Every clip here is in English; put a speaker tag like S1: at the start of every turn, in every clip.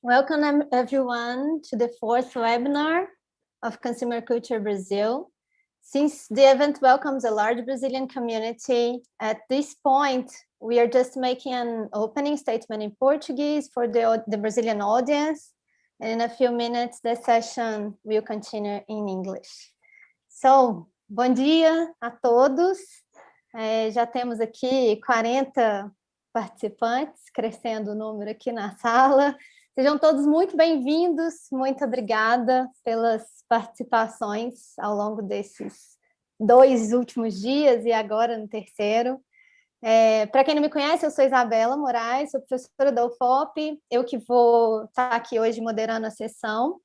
S1: Welcome everyone to the fourth webinar of Consumer Culture Brazil. Since the event welcomes a large Brazilian community, at this point, we are just making an opening statement in Portuguese for the Brazilian audience. And in a few minutes, the session will continue in English. So, bom dia a todos. Já temos aqui 40 participantes, crescendo o número aqui na sala. Sejam todos muito bem-vindos, muito obrigada pelas participações ao longo desses 2 últimos dias e agora no terceiro. Para quem não me conhece, eu sou Isabela Morais, sou professora da UFOP, eu que vou estar aqui hoje moderando a sessão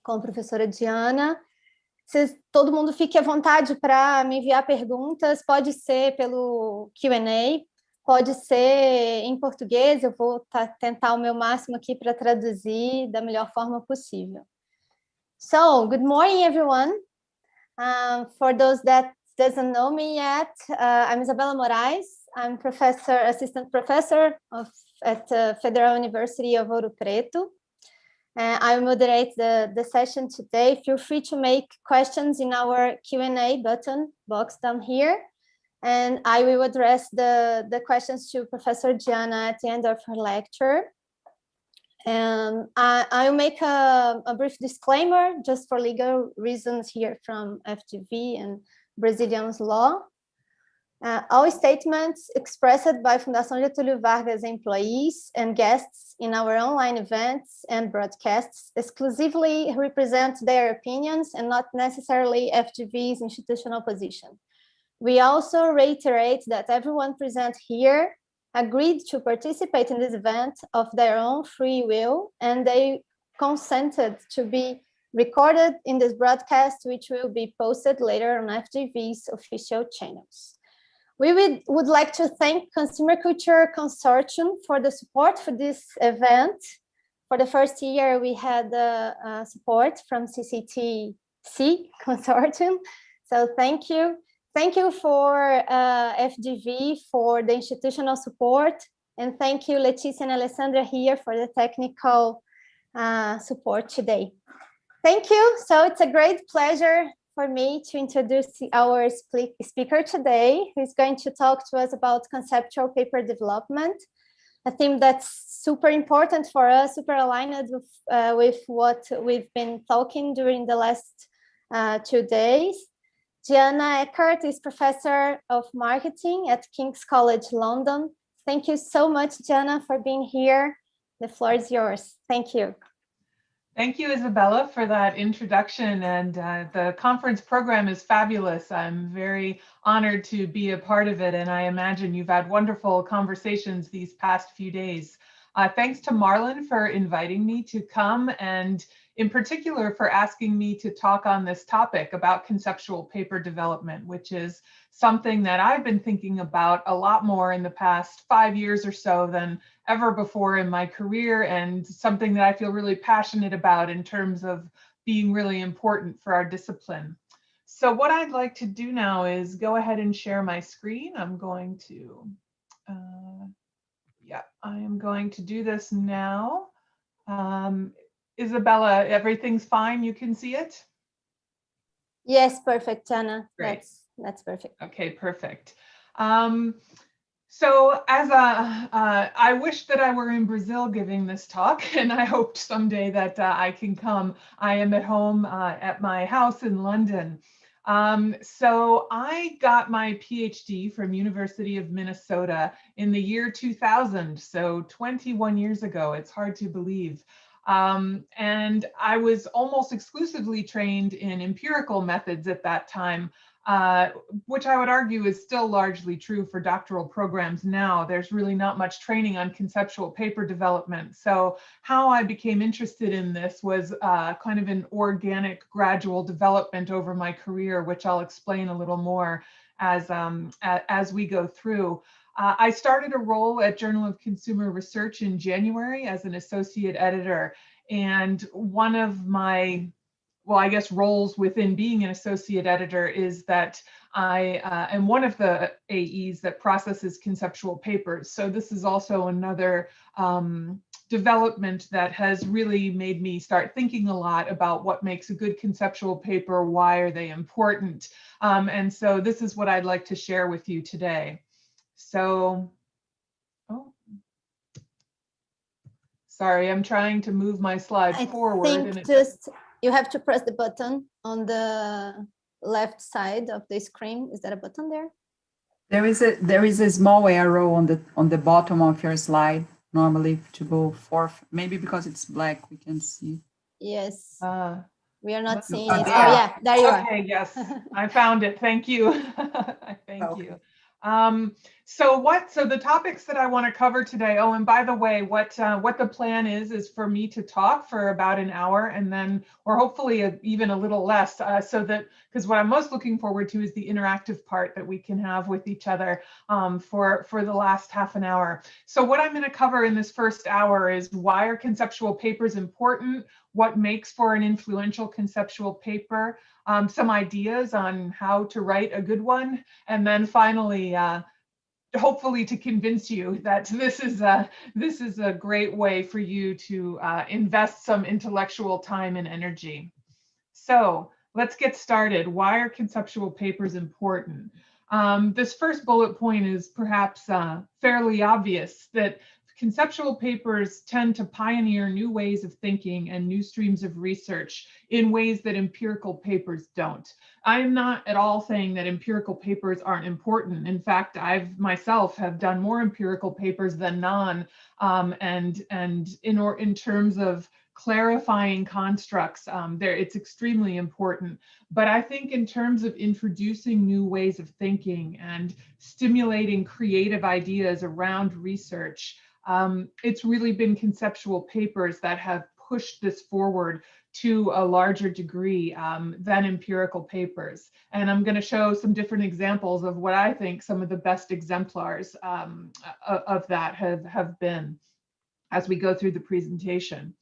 S1: com a professora Diana. Todo mundo fique à vontade para me enviar perguntas, pode ser pelo Q&A, pode ser em português, eu vou tentar o meu máximo aqui para traduzir da melhor forma possível. So, good morning, everyone. For those that doesn't know me yet, I'm Isabela Morais. I'm assistant professor at the Federal University of Ouro Preto. I will moderate the session today. Feel free to make questions in our Q&A button box down here. And I will address the questions to Professor Diana at the end of her lecture. And I'll make a brief disclaimer just for legal reasons here from FGV and Brazilian law. All statements expressed by Fundação Getúlio Vargas employees and guests in our online events and broadcasts exclusively represent their opinions and not necessarily FGV's institutional position. We also reiterate that everyone present here agreed to participate in this event of their own free will, and they consented to be recorded in this broadcast, which will be posted later on FGV's official channels. We would like to thank Consumer Culture Consortium for the support for this event. For the first year, we had support from CCTC Consortium, so thank you. Thank you for FGV for the institutional support, and thank you Leticia and Alessandra here for the technical support today. Thank you. So it's a great pleasure for me to introduce our speaker today, who's going to talk to us about conceptual paper development, a theme that's super important for us, super aligned with what we've been talking during the last 2 days. Diana Eckert is Professor of Marketing at King's College London. Thank you so much, Diana, for being here. The floor is yours. Thank you.
S2: Thank you, Isabella, for that introduction. And the conference program is fabulous. I'm very honored to be a part of it. And I imagine you've had wonderful conversations these past few days. Thanks to Marlon for inviting me to come, and in particular for asking me to talk on this topic about conceptual paper development, which is something that I've been thinking about a lot more in the past 5 years or so than ever before in my career, and something that I feel really passionate about in terms of being really important for our discipline. So what I'd like to do now is go ahead and share my screen. I'm going to, I am going to do this now. Isabella, everything's fine? You can see it?
S1: Yes, perfect, Jana.
S2: Great.
S1: That's perfect.
S2: Okay, perfect. So as I wish that I were in Brazil giving this talk, and I hoped someday that I can come. I am at home at my house in London. So I got my PhD from University of Minnesota in the year 2000, so 21 years ago. It's hard to believe. And I was almost exclusively trained in empirical methods at that time, which I would argue is still largely true for doctoral programs now. There's really not much training on conceptual paper development. So how I became interested in this was kind of an organic, gradual development over my career, which I'll explain a little more as we go through. I started a role at Journal of Consumer Research in January as an associate editor. And one of my, well, I guess roles within being an associate editor is that I am one of the AEs that processes conceptual papers. So this is also another development that has really made me start thinking a lot about what makes a good conceptual paper, why are they important? And so this is what I'd like to share with you today. So, oh, sorry, I'm trying to move my slide forward.
S1: I think just you have to press the button on the left side of the screen. Is there a button there?
S3: There is a small arrow on the bottom of your slide, normally to go forth. Maybe because it's black, we can see.
S1: Yes. We are not seeing
S3: Oh,
S1: it. Oh yeah, there you are.
S2: Okay, yes, I found it. Thank you. Thank you. So the topics that I want to cover today, oh, and by the way, what the plan is for me to talk for about an hour, and then, or hopefully even a little less, so that, because what I'm most looking forward to is the interactive part that we can have with each other for the last half an hour. So what I'm going to cover in this first hour is, why are conceptual papers important? What makes for an influential conceptual paper? Some ideas on how to write a good one, and then finally, hopefully to convince you that this is a great way for you to invest some intellectual time and energy. So let's get started. Why are conceptual papers important? This first bullet point is perhaps fairly obvious, that conceptual papers tend to pioneer new ways of thinking and new streams of research in ways that empirical papers don't. I am not at all saying that empirical papers aren't important. In fact, I've myself have done more empirical papers than none, and in terms of clarifying constructs, it's extremely important. But I think in terms of introducing new ways of thinking and stimulating creative ideas around research, it's really been conceptual papers that have pushed this forward to a larger degree than empirical papers. And I'm going to show some different examples of what I think some of the best exemplars of that have been as we go through the presentation.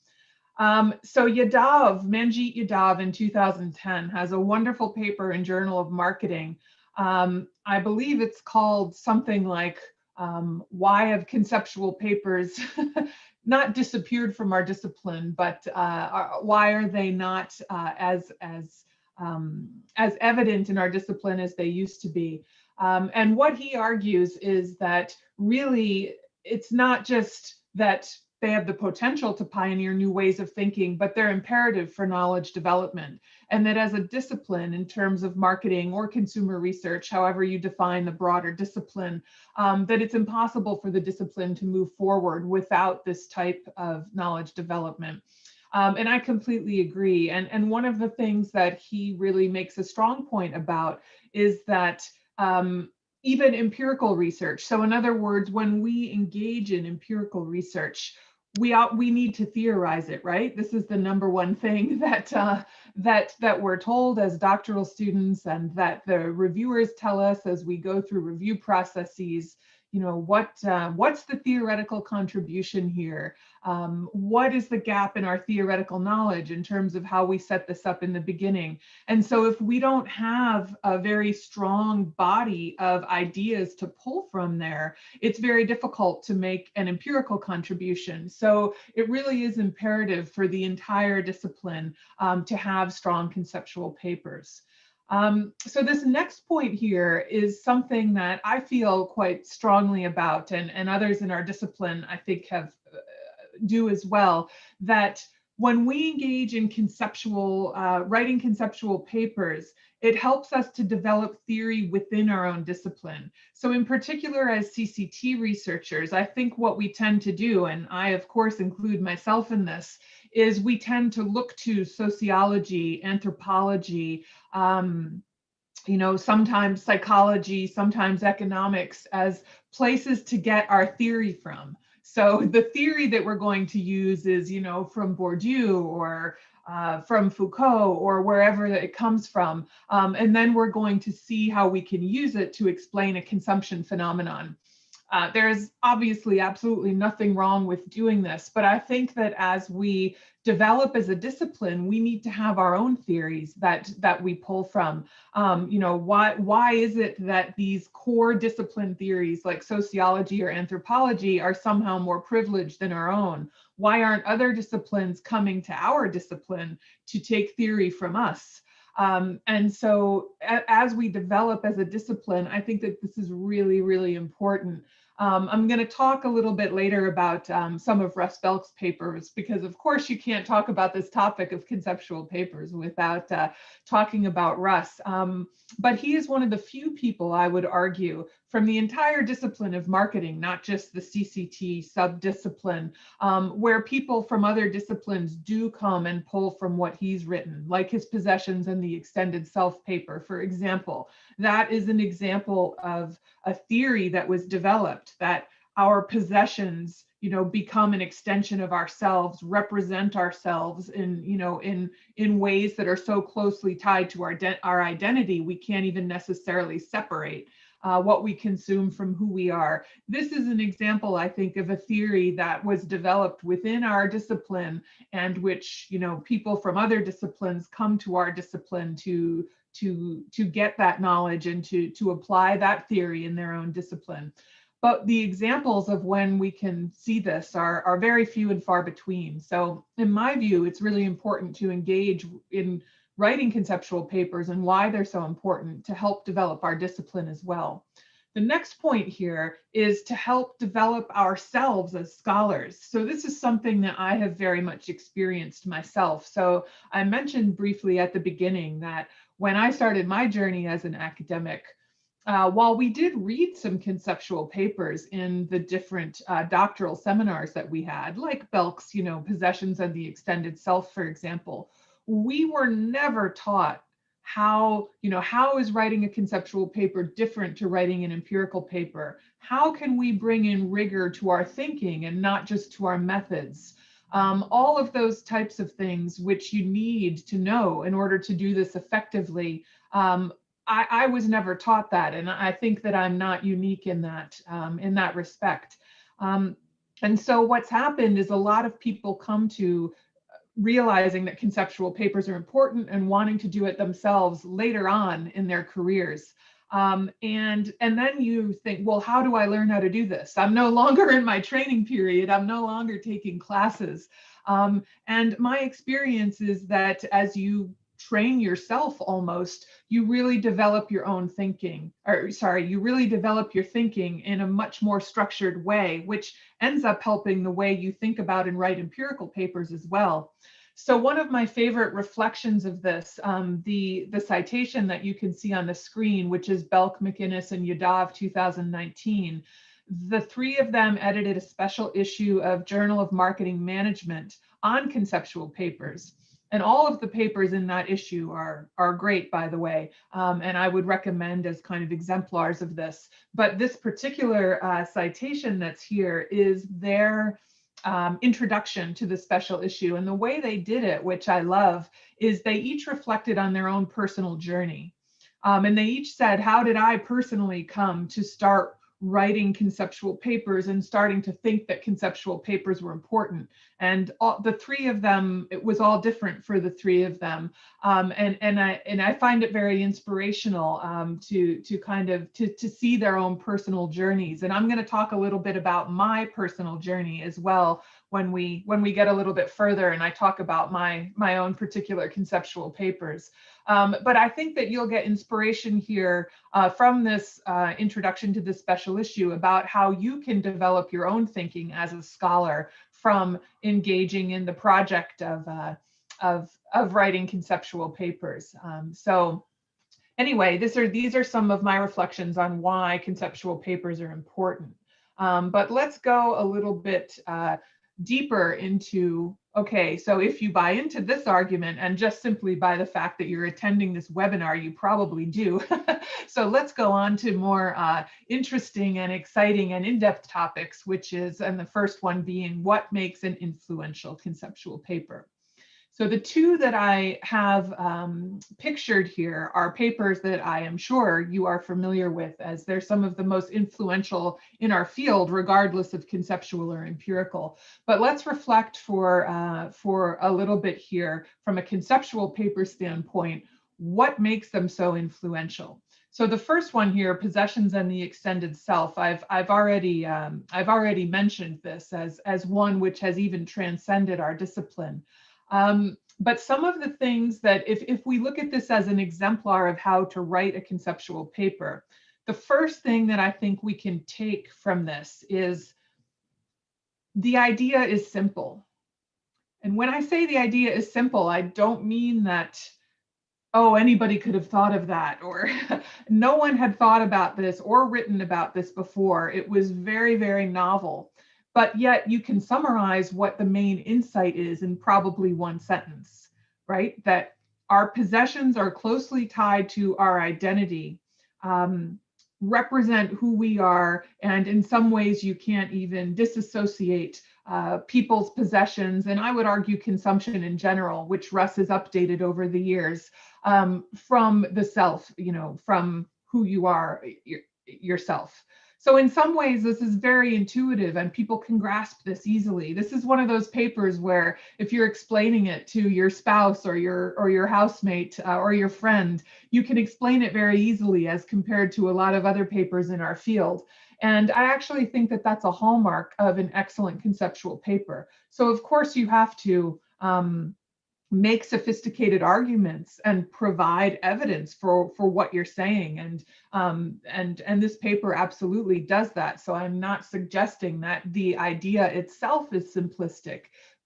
S2: So Manjit Yadav in 2010 has a wonderful paper in Journal of Marketing. I believe it's called something like, why have conceptual papers not disappeared from our discipline, but why are they not as evident in our discipline as they used to be? And what he argues is that really it's not just that they have the potential to pioneer new ways of thinking, but they're imperative for knowledge development. And that as a discipline in terms of marketing or consumer research, however you define the broader discipline, that it's impossible for the discipline to move forward without this type of knowledge development. And I completely agree. And one of the things that he really makes a strong point about is that even empirical research. So in other words, when we engage in empirical research, we need to theorize it, right? This is the number one thing that we're told as doctoral students, and that the reviewers tell us as we go through review processes. You know, what's the theoretical contribution here? What is the gap in our theoretical knowledge in terms of how we set this up in the beginning? And so if we don't have a very strong body of ideas to pull from there, it's very difficult to make an empirical contribution. So it really is imperative for the entire discipline to have strong conceptual papers. So this next point here is something that I feel quite strongly about, and others in our discipline I think do as well, that when we engage in conceptual, writing conceptual papers, it helps us to develop theory within our own discipline. So in particular, as CCT researchers, I think what we tend to do, and I of course include myself in this, is we tend to look to sociology, anthropology, you know, sometimes psychology, sometimes economics as places to get our theory from. So the theory that we're going to use is, you know, from Bourdieu or from Foucault or wherever it comes from. And then we're going to see how we can use it to explain a consumption phenomenon. There's obviously absolutely nothing wrong with doing this, but I think that as we develop as a discipline, we need to have our own theories that we pull from. You know, why is it that these core discipline theories like sociology or anthropology are somehow more privileged than our own? Why aren't other disciplines coming to our discipline to take theory from us? And so as we develop as a discipline, I think that this is really, really important. I'm going to talk a little bit later about some of Russ Belk's papers, because of course you can't talk about this topic of conceptual papers without talking about Russ. But he is one of the few people, I would argue, from the entire discipline of marketing, not just the CCT sub-discipline, where people from other disciplines do come and pull from what he's written, like his Possessions and the Extended Self paper, for example. That is an example of a theory that was developed, that our possessions, become an extension of ourselves, represent ourselves in ways that are so closely tied to our identity, we can't even necessarily separate what we consume from who we are. This is an example, I think, of a theory that was developed within our discipline, and which, people from other disciplines come to our discipline to get that knowledge and to apply that theory in their own discipline. But the examples of when we can see this are very few and far between. So in my view, it's really important to engage in writing conceptual papers and why they're so important to help develop our discipline as well. The next point here is to help develop ourselves as scholars. So this is something that I have very much experienced myself. So I mentioned briefly at the beginning that when I started my journey as an academic, while we did read some conceptual papers in the different doctoral seminars that we had, like Belk's, Possessions and the Extended Self, for example, we were never taught how is writing a conceptual paper different to writing an empirical paper? How can we bring in rigor to our thinking and not just to our methods? All of those types of things which you need to know in order to do this effectively. I was never taught that, and I think that I'm not unique in that respect. And so what's happened is a lot of people come to realizing that conceptual papers are important and wanting to do it themselves later on in their careers. And then you think, well, how do I learn how to do this? I'm no longer in my training period. I'm no longer taking classes. And my experience is that as you train yourself almost, you really develop your own thinking, you really develop your thinking in a much more structured way, which ends up helping the way you think about and write empirical papers as well. So one of my favorite reflections of this, the citation that you can see on the screen, which is Belk, McInnes, and Yadav 2019, the three of them edited a special issue of Journal of Marketing Management on conceptual papers. And all of the papers in that issue are great, by the way, and I would recommend as kind of exemplars of this. But this particular citation that's here is their introduction to the special issue. And the way they did it, which I love, is they each reflected on their own personal journey. And they each said, how did I personally come to start writing conceptual papers and starting to think that conceptual papers were important? And the three of them, it was all different for the three of them. And I find it very inspirational to see their own personal journeys. And I'm going to talk a little bit about my personal journey as well when we get a little bit further and I talk about my own particular conceptual papers. But I think that you'll get inspiration here from this introduction to this special issue about how you can develop your own thinking as a scholar from engaging in the project of writing conceptual papers. So anyway, these are some of my reflections on why conceptual papers are important. But let's go a little bit deeper into, okay, so if you buy into this argument, and just simply by the fact that you're attending this webinar, you probably do. So let's go on to more interesting and exciting and in-depth topics, which is, and the first one being, what makes an influential conceptual paper? So the two that I have pictured here are papers that I am sure you are familiar with, as they're some of the most influential in our field, regardless of conceptual or empirical. But let's reflect for a little bit here from a conceptual paper standpoint, what makes them so influential? So the first one here, possessions and the extended self, I've already mentioned this as one which has even transcended our discipline. But some of the things that, if we look at this as an exemplar of how to write a conceptual paper, the first thing that I think we can take from this is the idea is simple. And when I say the idea is simple, I don't mean that, oh, anybody could have thought of that, or no one had thought about this or written about this before. It was very, very novel. But yet you can summarize what the main insight is in probably one sentence, right? That our possessions are closely tied to our identity, represent who we are, and in some ways you can't even disassociate people's possessions, and I would argue consumption in general, which Russ has updated over the years, from the self, from who you are yourself. So in some ways, this is very intuitive and people can grasp this easily. This is one of those papers where if you're explaining it to your spouse or your housemate or your friend, you can explain it very easily as compared to a lot of other papers in our field. And I actually think that that's a hallmark of an excellent conceptual paper. So of course you have to make sophisticated arguments and provide evidence for what you're saying, and this paper absolutely does that. So I'm not suggesting that the idea itself is simplistic,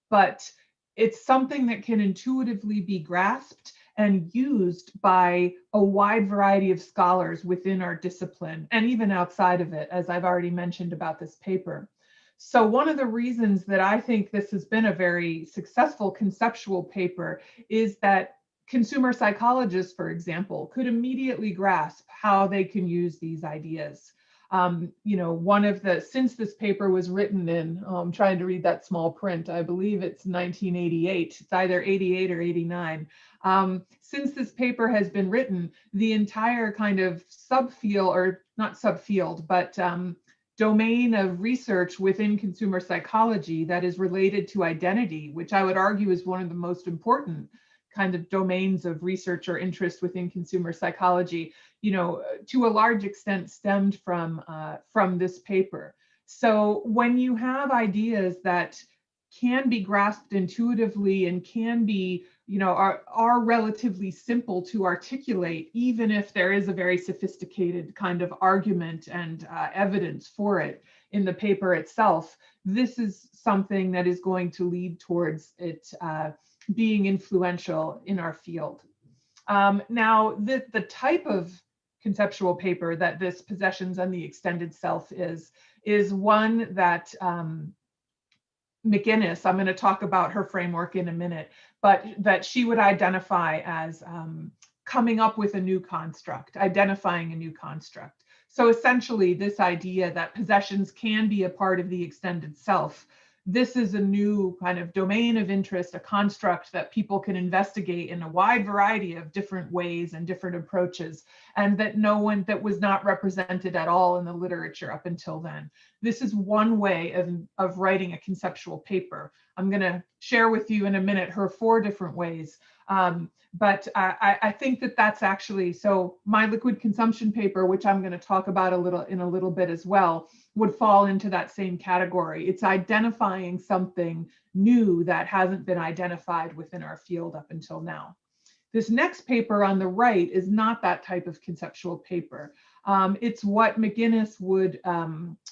S2: but it's something that can intuitively be grasped and used by a wide variety of scholars within our discipline and even outside of it, as I've already mentioned about this paper. So one of the reasons that I think this has been a very successful conceptual paper is that consumer psychologists, for example, could immediately grasp how they can use these ideas. Since this paper was written in, I'm trying to read that small print, I believe it's 1988, it's either 88 or 89. Since this paper has been written, the entire kind of subfield, or not subfield, but domain of research within consumer psychology that is related to identity, which I would argue is one of the most important kind of domains of research or interest within consumer psychology, to a large extent stemmed from this paper. So when you have ideas that can be grasped intuitively and can be, are relatively simple to articulate, even if there is a very sophisticated kind of argument and evidence for it in the paper itself, this is something that is going to lead towards it being influential in our field. Now, the type of conceptual paper that this Possessions and the Extended Self is one that McGinnis, I'm going to talk about her framework in a minute, but that she would identify as coming up with a new construct, identifying a new construct. So essentially this idea that possessions can be a part of the extended self, this is a new kind of domain of interest, a construct that people can investigate in a wide variety of different ways and different approaches, and that was not represented at all in the literature up until then. This is one way of writing a conceptual paper. I'm going to share with you in a minute her 4 different ways. But I think that that's actually, so my liquid consumption paper, which I'm going to talk about in a little bit as well, would fall into that same category. It's identifying something new that hasn't been identified within our field up until now. This next paper on the right is not that type of conceptual paper. It's what McGinnis would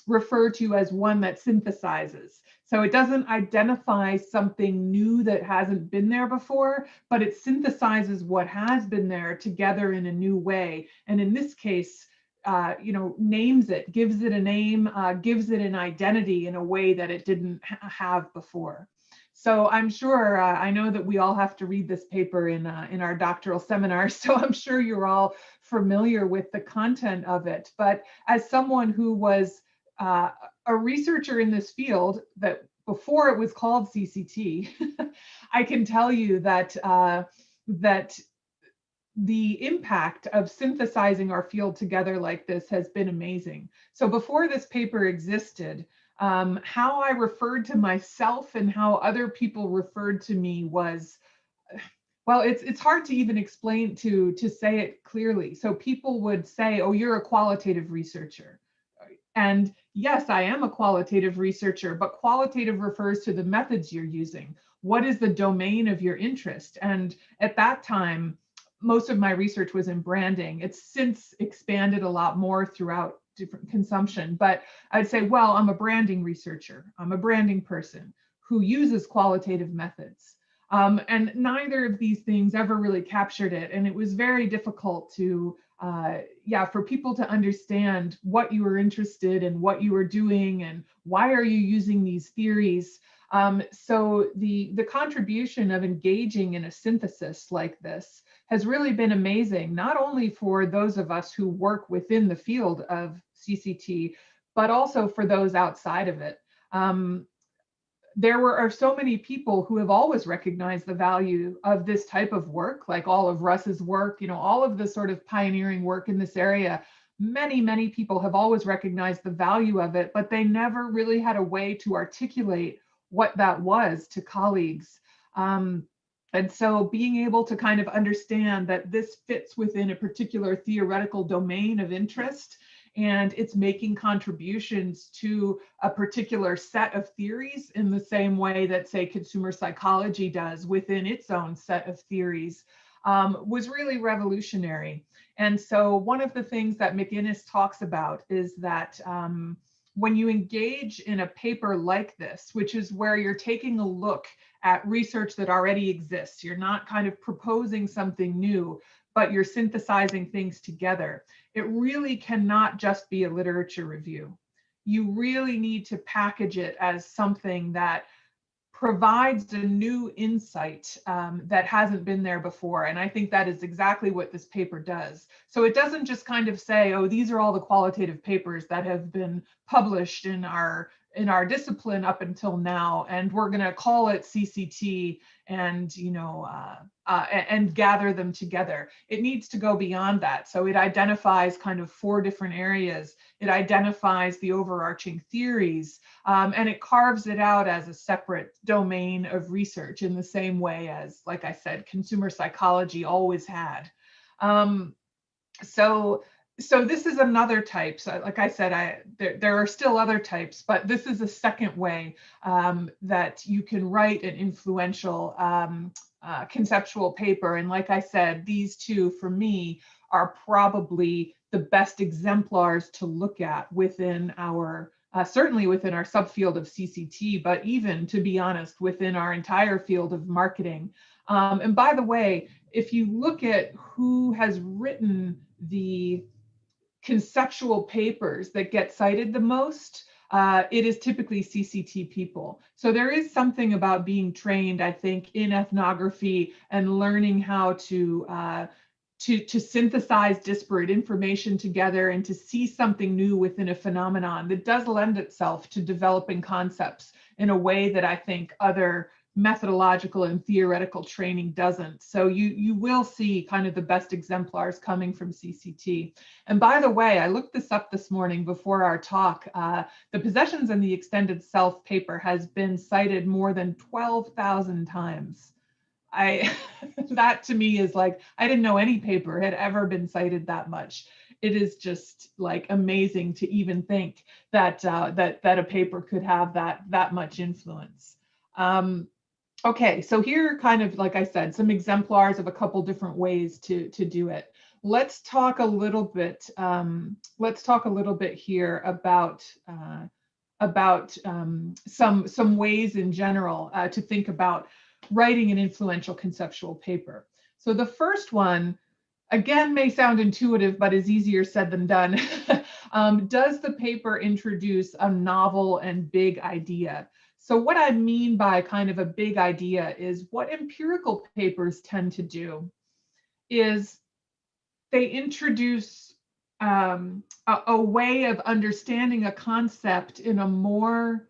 S2: refer to as one that synthesizes. So it doesn't identify something new that hasn't been there before, but it synthesizes what has been there together in a new way. And in this case, names it, gives it a name, gives it an identity in a way that it didn't have before. So I'm sure, I know that we all have to read this paper in our doctoral seminars, so I'm sure you're all familiar with the content of it. But as someone who was a researcher in this field, that before it was called CCT, I can tell you that that the impact of synthesizing our field together like this has been amazing. So before this paper existed, how I referred to myself and how other people referred to me was Well, it's hard to even explain to say it clearly. So people would say, oh, you're a qualitative researcher. And yes, I am a qualitative researcher, but qualitative refers to the methods you're using. What is the domain of your interest? And at that time, most of my research was in branding. It's since expanded a lot more throughout different consumption, but I'd say, well, I'm a branding researcher. I'm a branding person who uses qualitative methods. And neither of these things ever really captured it. And it was very difficult to, for people to understand what you were interested in, what you were doing, and why are you using these theories. So the contribution of engaging in a synthesis like this has really been amazing, not only for those of us who work within the field of CCT, but also for those outside of it. There are so many people who have always recognized the value of this type of work, like all of Russ's work, all of the sort of pioneering work in this area. Many people have always recognized the value of it, but they never really had a way to articulate what that was to colleagues. And so being able to kind of understand that this fits within a particular theoretical domain of interest, and it's making contributions to a particular set of theories in the same way that, say, consumer psychology does within its own set of theories, was really revolutionary. And so one of the things that McInnes talks about is that when you engage in a paper like this, which is where you're taking a look at research that already exists, you're not kind of proposing something new, but you're synthesizing things together. It really cannot just be a literature review. You really need to package it as something that provides a new insight that hasn't been there before. And I think that is exactly what this paper does. So it doesn't just kind of say, oh, these are all the qualitative papers that have been published in our discipline up until now, and we're going to call it CCT and and gather them together. It needs to go beyond that. So it identifies kind of 4 different areas. It identifies the overarching theories, and it carves it out as a separate domain of research in the same way as, like I said, consumer psychology always had. So this is another type. So like I said, there are still other types, but this is a second way that you can write an influential conceptual paper. And like I said, these 2 for me are probably the best exemplars to look at within our, certainly within our subfield of CCT, but even, to be honest, within our entire field of marketing. And by the way, if you look at who has written the conceptual papers that get cited the most, it is typically CCT people. So there is something about being trained, I think, in ethnography and learning how to synthesize disparate information together and to see something new within a phenomenon that does lend itself to developing concepts in a way that I think other methodological and theoretical training doesn't. So you will see kind of the best exemplars coming from CCT. And by the way, I looked this up this morning before our talk. The Possessions and the Extended Self paper has been cited more than 12,000 times. That to me is like, I didn't know any paper had ever been cited that much. It is just like amazing to even think that that a paper could have that much influence. Okay, so here are kind of, like I said, some exemplars of a couple different ways to do it. Let's talk a little bit. Let's talk a little bit here about some ways in general to think about writing an influential conceptual paper. So the first one, again, may sound intuitive, but is easier said than done. Does the paper introduce a novel and big idea? So what I mean by kind of a big idea is what empirical papers tend to do is they introduce a way of understanding a concept in a more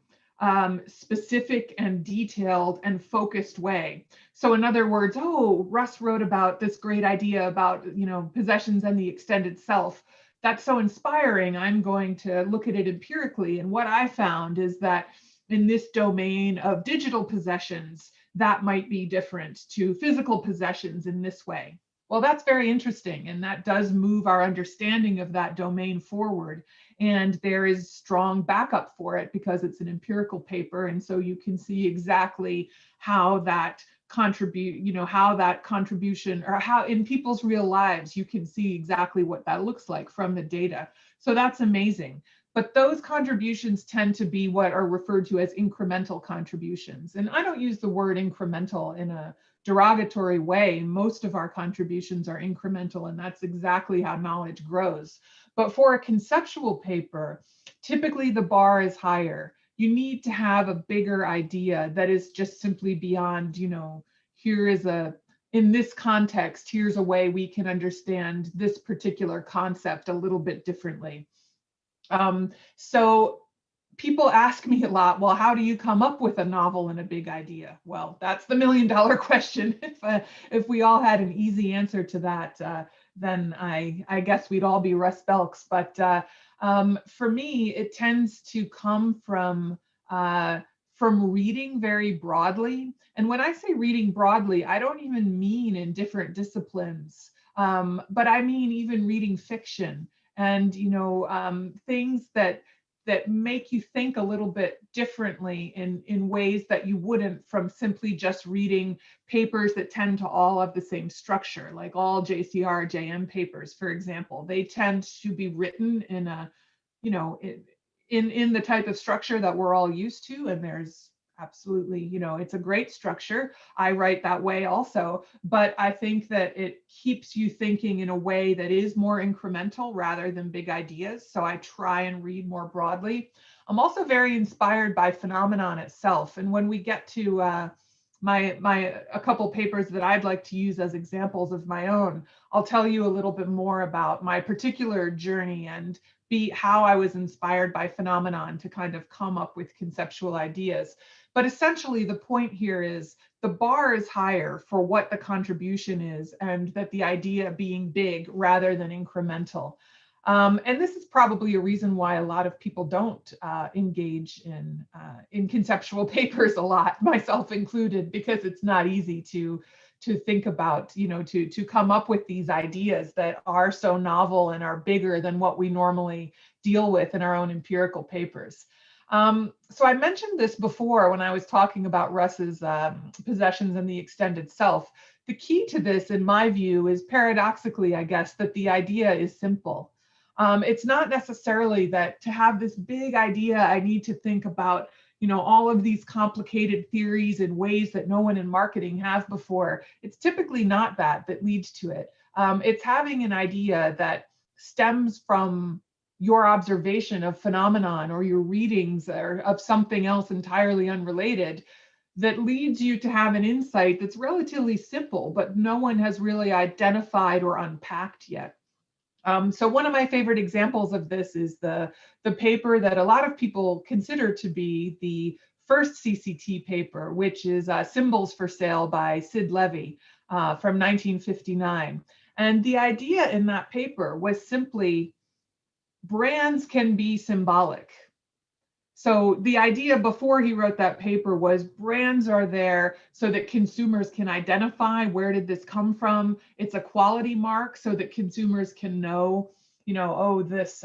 S2: specific and detailed and focused way. So in other words, oh, Russ wrote about this great idea about, possessions and the extended self. That's so inspiring. I'm going to look at it empirically. And what I found is that in this domain of digital possessions, that might be different to physical possessions in this way. Well, that's very interesting, and that does move our understanding of that domain forward. And there is strong backup for it because it's an empirical paper, and so you can see exactly how that how that contribution, or how in people's real lives, you can see exactly what that looks like from the data. So that's amazing. But those contributions tend to be what are referred to as incremental contributions. And I don't use the word incremental in a derogatory way. Most of our contributions are incremental, and that's exactly how knowledge grows. But for a conceptual paper, typically the bar is higher. You need to have a bigger idea that is just simply beyond, in this context, here's a way we can understand this particular concept a little bit differently. So people ask me a lot, well, how do you come up with a novel and a big idea? Well, that's the million-dollar question. If we all had an easy answer to that, then I guess we'd all be Russ Belks. But for me, it tends to come from reading very broadly. And when I say reading broadly, I don't even mean in different disciplines, but I mean even reading fiction. And things that make you think a little bit differently in ways that you wouldn't from simply just reading papers that tend to all have the same structure, like all JCR, JM papers, for example. They tend to be written in a, in the type of structure that we're all used to, and there's absolutely, it's a great structure. I write that way also, but I think that it keeps you thinking in a way that is more incremental rather than big ideas. So I try and read more broadly. I'm also very inspired by phenomenon itself. And when we get to a couple papers that I'd like to use as examples of my own, I'll tell you a little bit more about my particular journey and how I was inspired by phenomenon to kind of come up with conceptual ideas. But essentially, the point here is the bar is higher for what the contribution is, and that the idea being big rather than incremental. And this is probably a reason why a lot of people don't engage in conceptual papers a lot, myself included, because it's not easy to think about, to come up with these ideas that are so novel and are bigger than what we normally deal with in our own empirical papers. So I mentioned this before when I was talking about Russ's possessions and the extended self. The key to this, in my view, is paradoxically, I guess, that the idea is simple. It's not necessarily that to have this big idea, I need to think about, all of these complicated theories in ways that no one in marketing has before. It's typically not that leads to it. It's having an idea that stems from your observation of phenomenon or your readings or of something else entirely unrelated that leads you to have an insight that's relatively simple, but no one has really identified or unpacked yet. So one of my favorite examples of this is the paper that a lot of people consider to be the first CCT paper, which is Symbols for Sale by Sid Levy from 1959. And the idea in that paper was simply brands can be symbolic. So the idea before he wrote that paper was brands are there so that consumers can identify where did this come from. It's a quality mark so that consumers can know, oh, this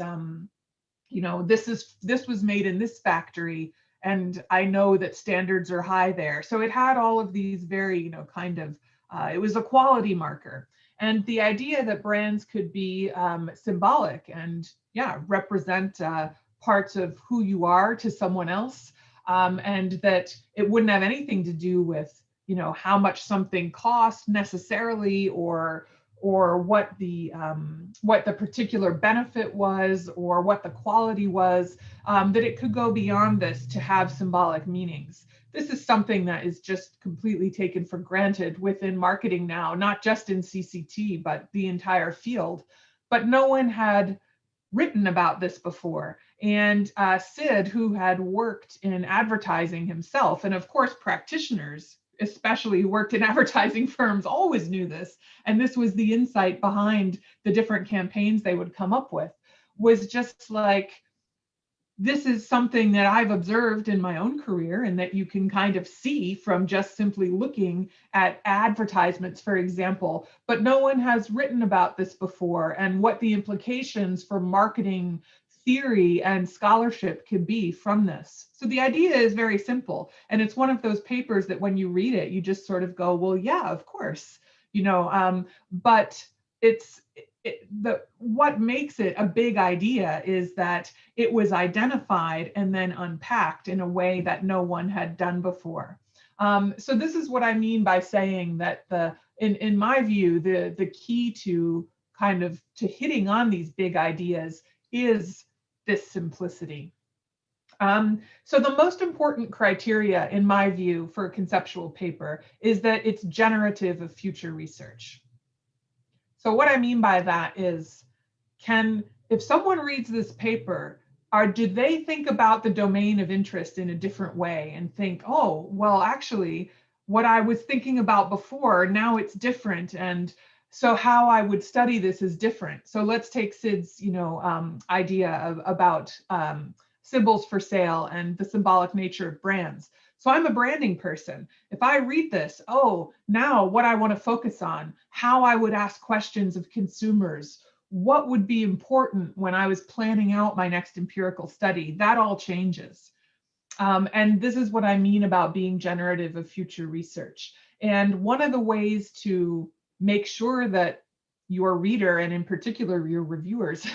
S2: was made in this factory, and I know that standards are high there. So it had all of these very, it was a quality marker. And the idea that brands could be symbolic and represent parts of who you are to someone else, and that it wouldn't have anything to do with, how much something costs necessarily, or what the particular benefit was, or what the quality was, that it could go beyond this to have symbolic meanings. This is something that is just completely taken for granted within marketing now, not just in CCT, but the entire field. But no one had written about this before. And Sid, who had worked in advertising himself, and of course practitioners, especially who worked in advertising firms, always knew this, and this was the insight behind the different campaigns they would come up with, was just like, this is something that I've observed in my own career and that you can kind of see from just simply looking at advertisements, for example, but no one has written about this before and what the implications for marketing theory and scholarship could be from this. So the idea is very simple. And it's one of those papers that when you read it, you just sort of go, well, yeah, of course, but what makes it a big idea is that it was identified and then unpacked in a way that no one had done before. So this is what I mean by saying that in my view, the key to to hitting on these big ideas is this simplicity. So the most important criteria, in my view, for a conceptual paper is that it's generative of future research. So what I mean by that is, if someone reads this paper, do they think about the domain of interest in a different way and think, oh, well, actually, what I was thinking about before, now it's different. And so how I would study this is different. So let's take Sid's, idea about symbols for sale and the symbolic nature of brands. So I'm a branding person. If I read this, oh, now what I want to focus on, how I would ask questions of consumers, what would be important when I was planning out my next empirical study, that all changes. And this is what I mean about being generative of future research. And one of the ways to make sure that your reader, and in particular your reviewers,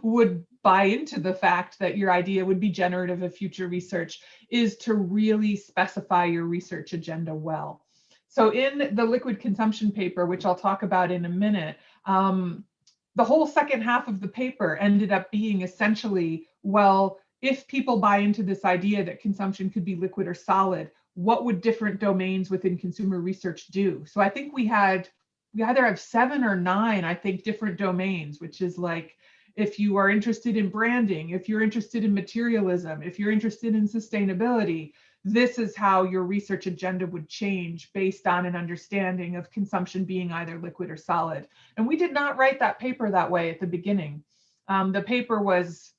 S2: would buy into the fact that your idea would be generative of future research is to really specify your research agenda well. So in the liquid consumption paper, which I'll talk about in a minute, the whole second half of the paper ended up being essentially, well, if people buy into this idea that consumption could be liquid or solid, what would different domains within consumer research do? So I think we either have 7 or 9, I think, different domains, which is like, if you are interested in branding, if you're interested in materialism, if you're interested in sustainability, this is how your research agenda would change based on an understanding of consumption being either liquid or solid. And we did not write that paper that way at the beginning. The paper was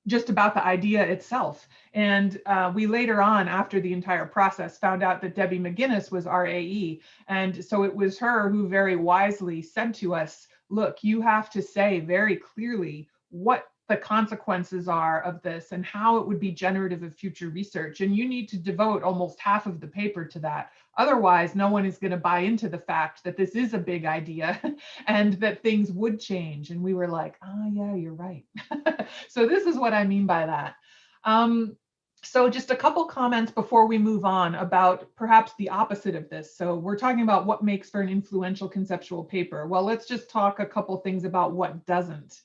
S2: just about the idea itself. And we later on, after the entire process, found out that Debbie McGinnis was RAE. And so it was her who very wisely said to us, look, you have to say very clearly what the consequences are of this and how it would be generative of future research. And you need to devote almost half of the paper to that. Otherwise, no one is going to buy into the fact that this is a big idea and that things would change. And we were like, oh, yeah, you're right. So this is what I mean by that. So just a couple comments before we move on about perhaps the opposite of this. So we're talking about what makes for an influential conceptual paper. Well, let's just talk a couple things about what doesn't.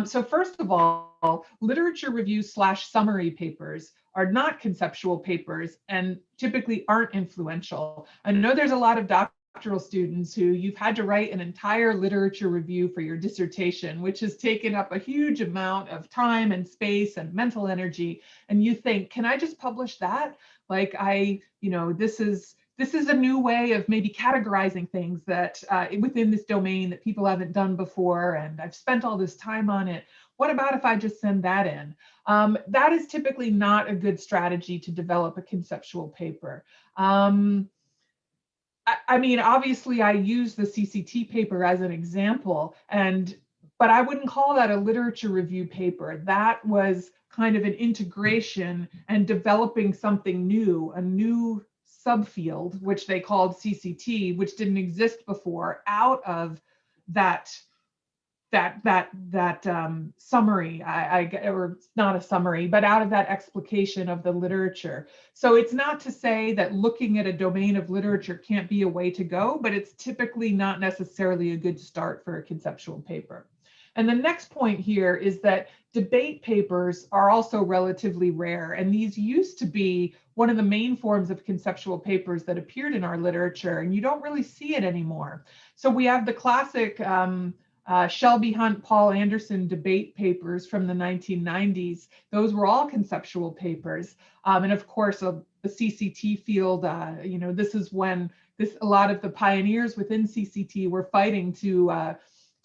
S2: So first of all, literature review / summary papers are not conceptual papers and typically aren't influential. I know there's a lot of doctoral students who you've had to write an entire literature review for your dissertation, which has taken up a huge amount of time and space and mental energy. And you think, can I just publish that? Like this is a new way of maybe categorizing things that within this domain that people haven't done before, and I've spent all this time on it. What about if I just send that in? That is typically not a good strategy to develop a conceptual paper. I mean, obviously I use the CCT paper as an example, but I wouldn't call that a literature review paper. That was kind of an integration and developing something new, a new subfield, which they called CCT, which didn't exist before, out of that summary, or not a summary, but out of that explication of the literature. So it's not to say that looking at a domain of literature can't be a way to go, but it's typically not necessarily a good start for a conceptual paper. And the next point here is that debate papers are also relatively rare, and these used to be one of the main forms of conceptual papers that appeared in our literature, and you don't really see it anymore. So we have the classic Shelby Hunt, Paul Anderson debate papers from the 1990s. Those were all conceptual papers. And of course, the CCT field, this is when a lot of the pioneers within CCT were fighting to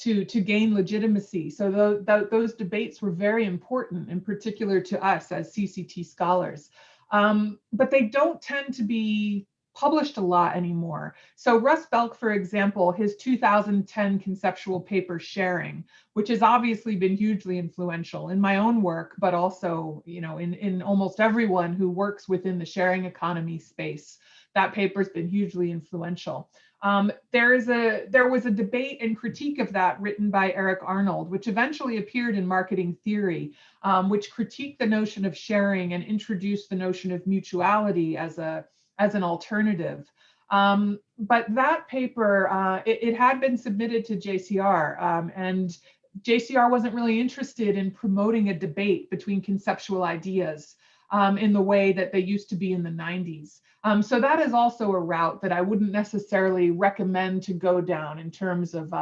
S2: to gain legitimacy. So those debates were very important, in particular to us as CCT scholars. But they don't tend to be published a lot anymore. So Russ Belk, for example, his 2010 conceptual paper Sharing, which has obviously been hugely influential in my own work, but also, you know, in almost everyone who works within the sharing economy space. That paper's been hugely influential. There was a debate and critique of that written by Eric Arnold, which eventually appeared in Marketing Theory, which critiqued the notion of sharing and introduced the notion of mutuality as an alternative. But that paper, it had been submitted to JCR, and JCR wasn't really interested in promoting a debate between conceptual ideas in the way that they used to be in the 90s. So that is also a route that I wouldn't necessarily recommend to go down in terms of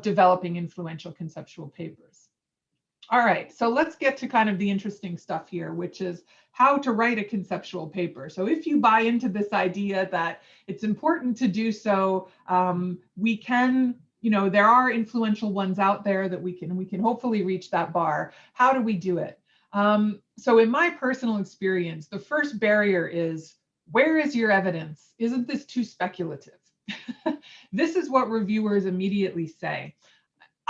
S2: developing influential conceptual papers. All right, so let's get to kind of the interesting stuff here, which is how to write a conceptual paper. So if you buy into this idea that it's important to do so, we can, you know, there are influential ones out there that we can hopefully reach that bar. How do we do it? So in my personal experience, the first barrier is, where is your evidence? Isn't this too speculative? This is what reviewers immediately say.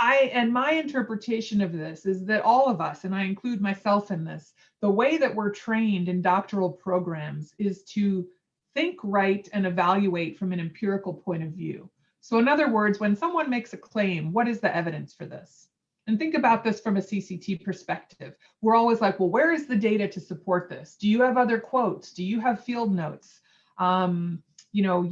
S2: And my interpretation of this is that all of us, and I include myself in this, the way that we're trained in doctoral programs is to think, write, and evaluate from an empirical point of view. So in other words, when someone makes a claim, what is the evidence for this? And think about this from a CCT perspective. We're always like, well, where is the data to support this? Do you have other quotes? Do you have field notes? You know,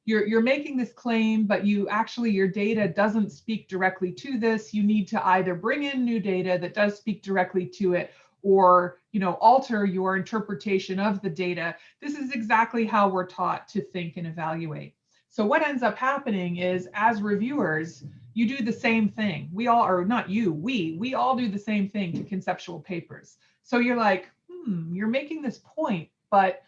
S2: you're making this claim, but your data doesn't speak directly to this. You need to either bring in new data that does speak directly to it, or, you know, alter your interpretation of the data. This is exactly how we're taught to think and evaluate. So what ends up happening is, as reviewers, you do the same thing. We all, or not you, we all do the same thing to conceptual papers. So you're like, you're making this point, but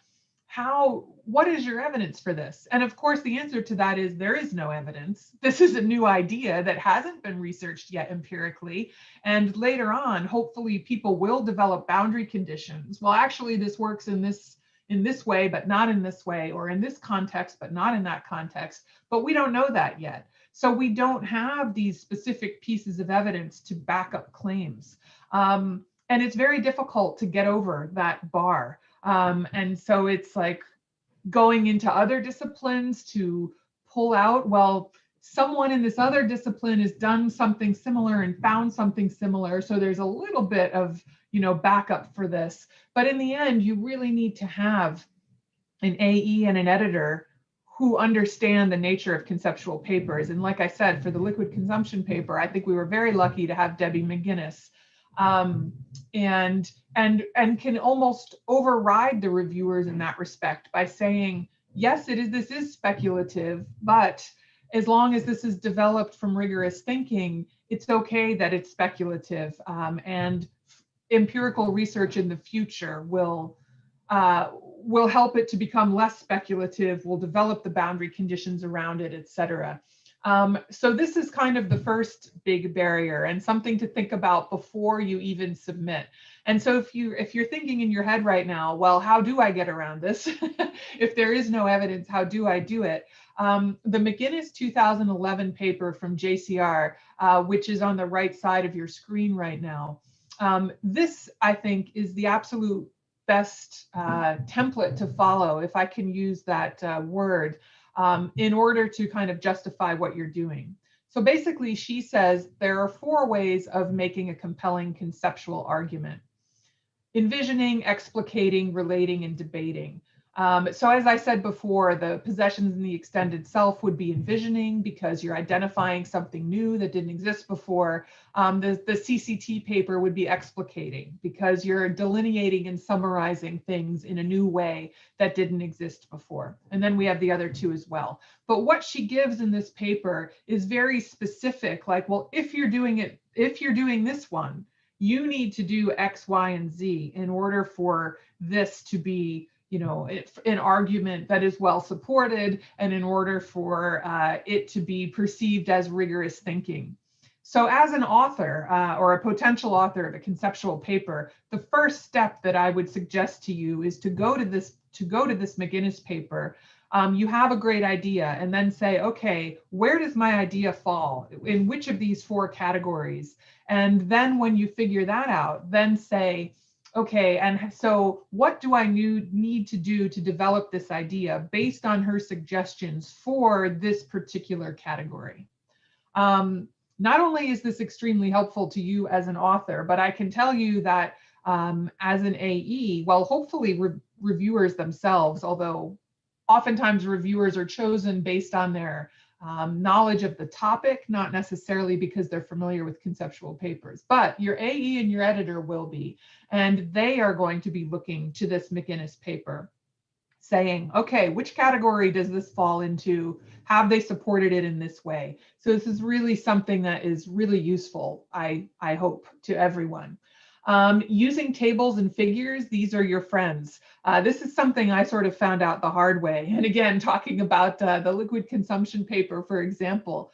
S2: what is your evidence for this? And of course, the answer to that is there is no evidence. This is a new idea that hasn't been researched yet empirically. And later on, hopefully people will develop boundary conditions. Well, actually this works in this way, but not in this way, or in this context, but not in that context. But we don't know that yet. So we don't have these specific pieces of evidence to back up claims. And it's very difficult to get over that bar. And so it's like going into other disciplines to pull out, well, someone in this other discipline has done something similar and found something similar. So there's a little bit of, you know, backup for this. But in the end, you really need to have an AE and an editor who understand the nature of conceptual papers. And like I said, for the liquid consumption paper, I think we were very lucky to have Debbie McGinnis, and can almost override the reviewers in that respect by saying, yes, this is speculative, but as long as this is developed from rigorous thinking, it's okay that it's speculative, and empirical research in the future will help it to become less speculative, will develop the boundary conditions around it, et cetera. So this is kind of the first big barrier and something to think about before you even submit. And so if you're thinking in your head right now, well, how do I get around this? If there is no evidence, how do I do it? The McGinnis 2011 paper from JCR, which is on the right side of your screen right now, this, I think, is the absolute best template to follow, if I can use that word, in order to kind of justify what you're doing. So basically, she says there are 4 ways of making a compelling conceptual argument: envisioning, explicating, relating, and debating. So as I said before, the possessions in the extended self would be envisioning, because you're identifying something new that didn't exist before. The CCT paper would be explicating, because you're delineating and summarizing things in a new way that didn't exist before. And then we have the other 2 as well. But what she gives in this paper is very specific, like, well, if you're doing this one, you need to do X, Y, and Z in order for this to be, you know, an argument that is well supported, and in order for it to be perceived as rigorous thinking. So as an author or a potential author of a conceptual paper, the first step that I would suggest to you is to go to this McGinnis paper. You have a great idea, and then say, okay, where does my idea fall? In which of these 4 categories? And then when you figure that out, then say, okay, and so what do I need to do to develop this idea based on her suggestions for this particular category? Not only is this extremely helpful to you as an author, but I can tell you that as an AE, well, hopefully reviewers themselves, although oftentimes reviewers are chosen based on their knowledge of the topic, not necessarily because they're familiar with conceptual papers, but your AE and your editor will be, and they are going to be looking to this McGinnis paper saying, okay, which category does this fall into? Have they supported it in this way? So this is really something that is really useful, I hope, to everyone. Using tables and figures, these are your friends. This is something I sort of found out the hard way. And again, talking about the liquid consumption paper, for example,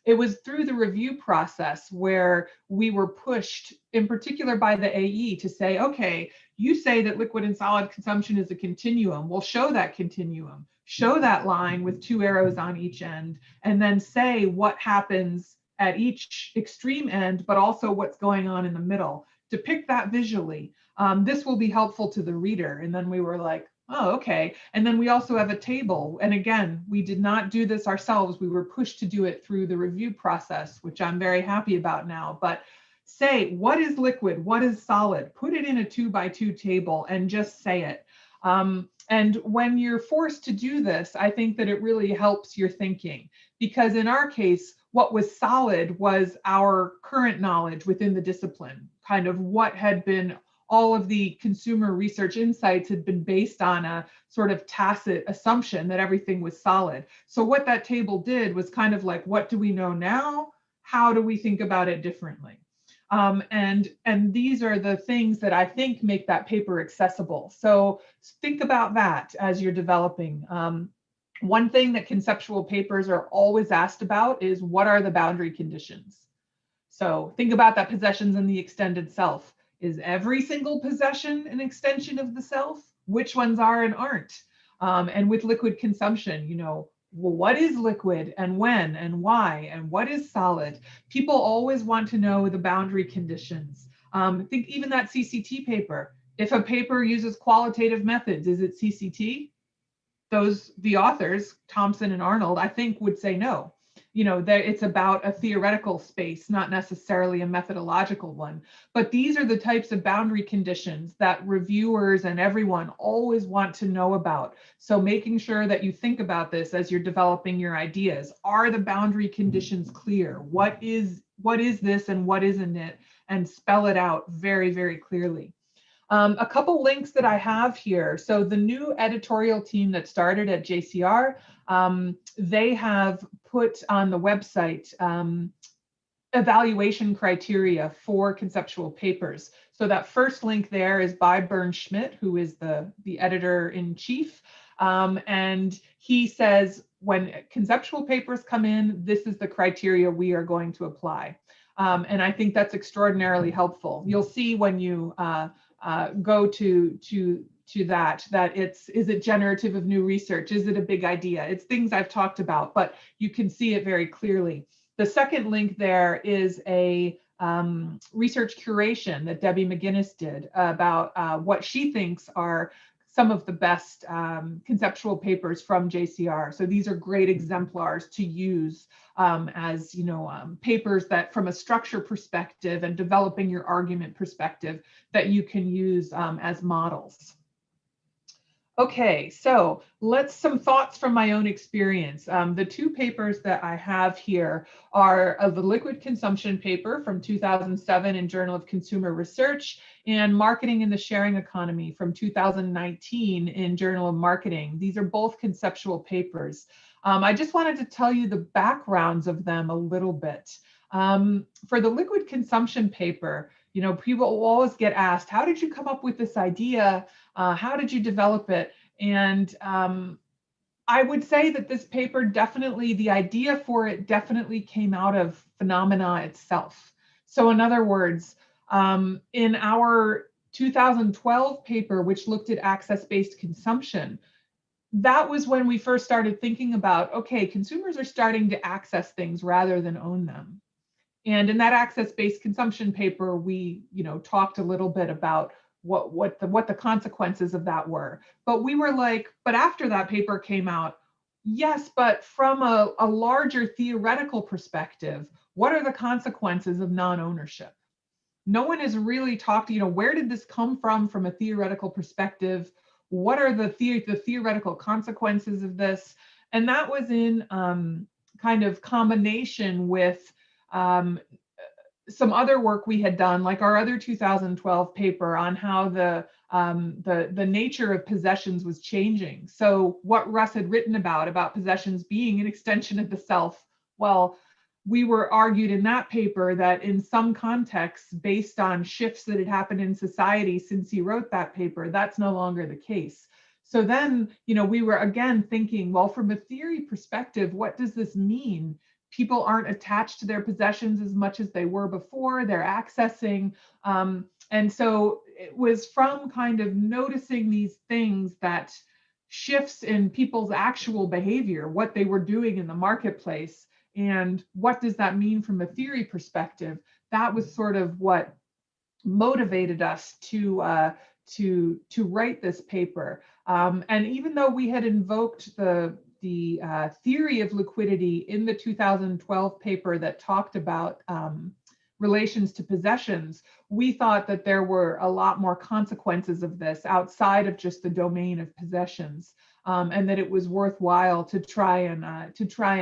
S2: it was through the review process where we were pushed, in particular by the AE, to say, okay, you say that liquid and solid consumption is a continuum. Well, show that continuum. Show that line with 2 arrows on each end, and then say what happens at each extreme end, but also what's going on in the middle. Depict that visually. This will be helpful to the reader. And then we were like, oh, okay. And then we also have a table. And again, we did not do this ourselves. We were pushed to do it through the review process, which I'm very happy about now. But say, what is liquid? What is solid? Put it in a 2x2 table and just say it. And when you're forced to do this, I think that it really helps your thinking, because in our case, what was solid was our current knowledge within the discipline, kind of what had been all of the consumer research insights had been based on a sort of tacit assumption that everything was solid. So what that table did was kind of like, what do we know now? How do we think about it differently? And these are the things that I think make that paper accessible. So think about that as you're developing. One thing that conceptual papers are always asked about is, what are the boundary conditions? So think about that possessions in the extended self. Is every single possession an extension of the self? Which ones are and aren't? And with liquid consumption, you know, well, what is liquid and when and why, and what is solid? People always want to know the boundary conditions. Think even that CCT paper. If a paper uses qualitative methods, is it CCT? The authors, Thompson and Arnold, I think would say no. You know, that it's about a theoretical space, not necessarily a methodological one. But these are the types of boundary conditions that reviewers and everyone always want to know about. So making sure that you think about this as you're developing your ideas. Are the boundary conditions clear? What is this and what isn't it? And spell it out very, very clearly. A couple links that I have here. So the new editorial team that started at JCR, they have put on the website evaluation criteria for conceptual papers. So that first link there is by Bernd Schmidt, who is the editor-in-chief. And he says, when conceptual papers come in, this is the criteria we are going to apply. And I think that's extraordinarily helpful. You'll see when you go to that is it generative of new research? Is it a big idea? It's things I've talked about, but you can see it very clearly. The second link there is a research curation that Debbie McGinnis did about what she thinks are some of the best conceptual papers from JCR. So these are great exemplars to use as, you know, papers that from a structure perspective and developing your argument perspective that you can use as models. Okay, so some thoughts from my own experience. The 2 papers that I have here are the liquid consumption paper from 2007 in Journal of Consumer Research and Marketing in the Sharing Economy from 2019 in Journal of Marketing. These are both conceptual papers. I just wanted to tell you the backgrounds of them a little bit. For the liquid consumption paper, you know, people will always get asked, how did you come up with this idea? How did you develop it? And I would say that this paper definitely, the idea for it definitely came out of phenomena itself. So in other words, in our 2012 paper, which looked at access-based consumption, that was when we first started thinking about, okay, consumers are starting to access things rather than own them. And in that access-based consumption paper, we, talked a little bit about what the consequences of that were. But we were like, but after that paper came out, yes, but from a larger theoretical perspective, what are the consequences of non-ownership? No one has really talked, where did this come from a theoretical perspective? What are the theoretical consequences of this? And that was in kind of combination with some other work we had done, like our other 2012 paper on how the nature of possessions was changing. So what Russ had written about possessions being an extension of the self, well, we were argued in that paper that in some contexts, based on shifts that had happened in society since he wrote that paper, that's no longer the case. So then, we were again thinking, well, from a theory perspective, what does this mean? People aren't attached to their possessions as much as they were before, they're accessing. And so it was from kind of noticing these things, that shifts in people's actual behavior, what they were doing in the marketplace, and what does that mean from a theory perspective? That was sort of what motivated us to write this paper. And even though we had invoked the theory of liquidity in the 2012 paper that talked about relations to possessions, we thought that there were a lot more consequences of this outside of just the domain of possessions, and that it was worthwhile to try and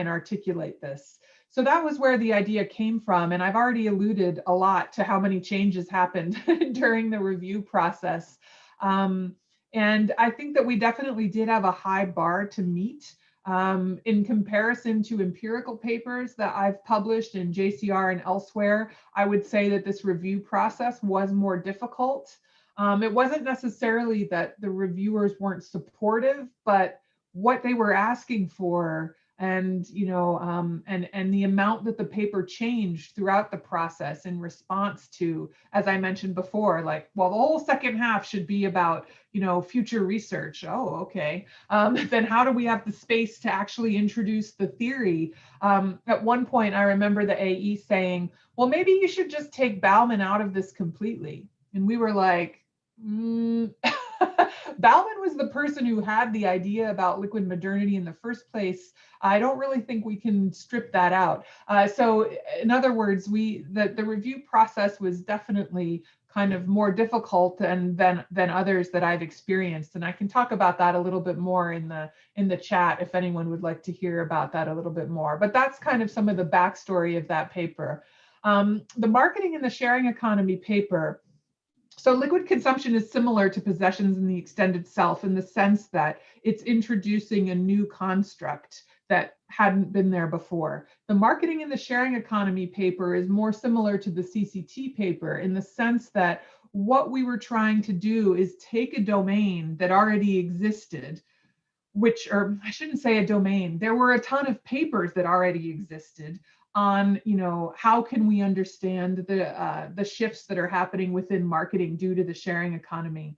S2: articulate this. So that was where the idea came from, and I've already alluded a lot to how many changes happened during the review process. And I think that we definitely did have a high bar to meet. In comparison to empirical papers that I've published in JCR and elsewhere, I would say that this review process was more difficult. It wasn't necessarily that the reviewers weren't supportive, but what they were asking for, and and the amount that the paper changed throughout the process in response to, as I mentioned before, like, well, the whole second half should be about future research. Oh, okay. Then how do we have the space to actually introduce the theory? At one point, I remember the AE saying, well, maybe you should just take Bauman out of this completely. And we were like, Bauman was the person who had the idea about liquid modernity in the first place. I don't really think we can strip that out. So in other words, the review process was definitely kind of more difficult than others that I've experienced. And I can talk about that a little bit more in the chat if anyone would like to hear about that a little bit more. But that's kind of some of the backstory of that paper. The marketing and the sharing economy paper. So liquid consumption is similar to possessions in the extended self in the sense that it's introducing a new construct that hadn't been there before. The marketing and the sharing economy paper is more similar to the CCT paper in the sense that what we were trying to do is take a domain that already existed, or I shouldn't say a domain, there were a ton of papers that already existed on, how can we understand the shifts that are happening within marketing due to the sharing economy.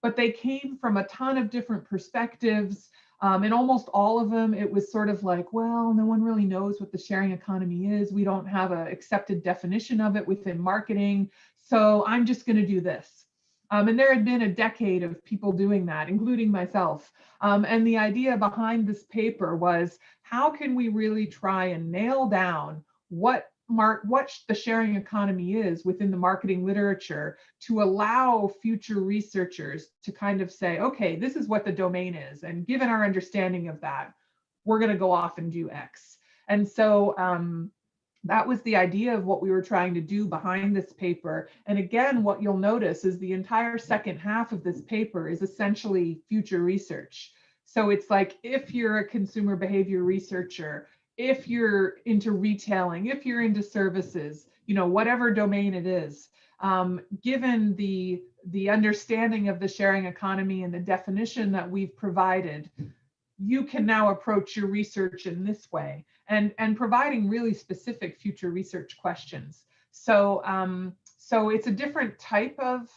S2: But they came from a ton of different perspectives. And almost all of them, it was sort of like, well, no one really knows what the sharing economy is. We don't have an accepted definition of it within marketing. So I'm just going to do this. And there had been a decade of people doing that, including myself. And the idea behind this paper was, how can we really try and nail down what the sharing economy is within the marketing literature to allow future researchers to kind of say, okay, this is what the domain is. And given our understanding of that, we're going to go off and do X. And so that was the idea of what we were trying to do behind this paper. And again, what you'll notice is the entire second half of this paper is essentially future research. So it's like, if you're a consumer behavior researcher, if you're into retailing, if you're into services, whatever domain it is, given the understanding of the sharing economy and the definition that we've provided, you can now approach your research in this way, and providing really specific future research questions. So, so it's a different type of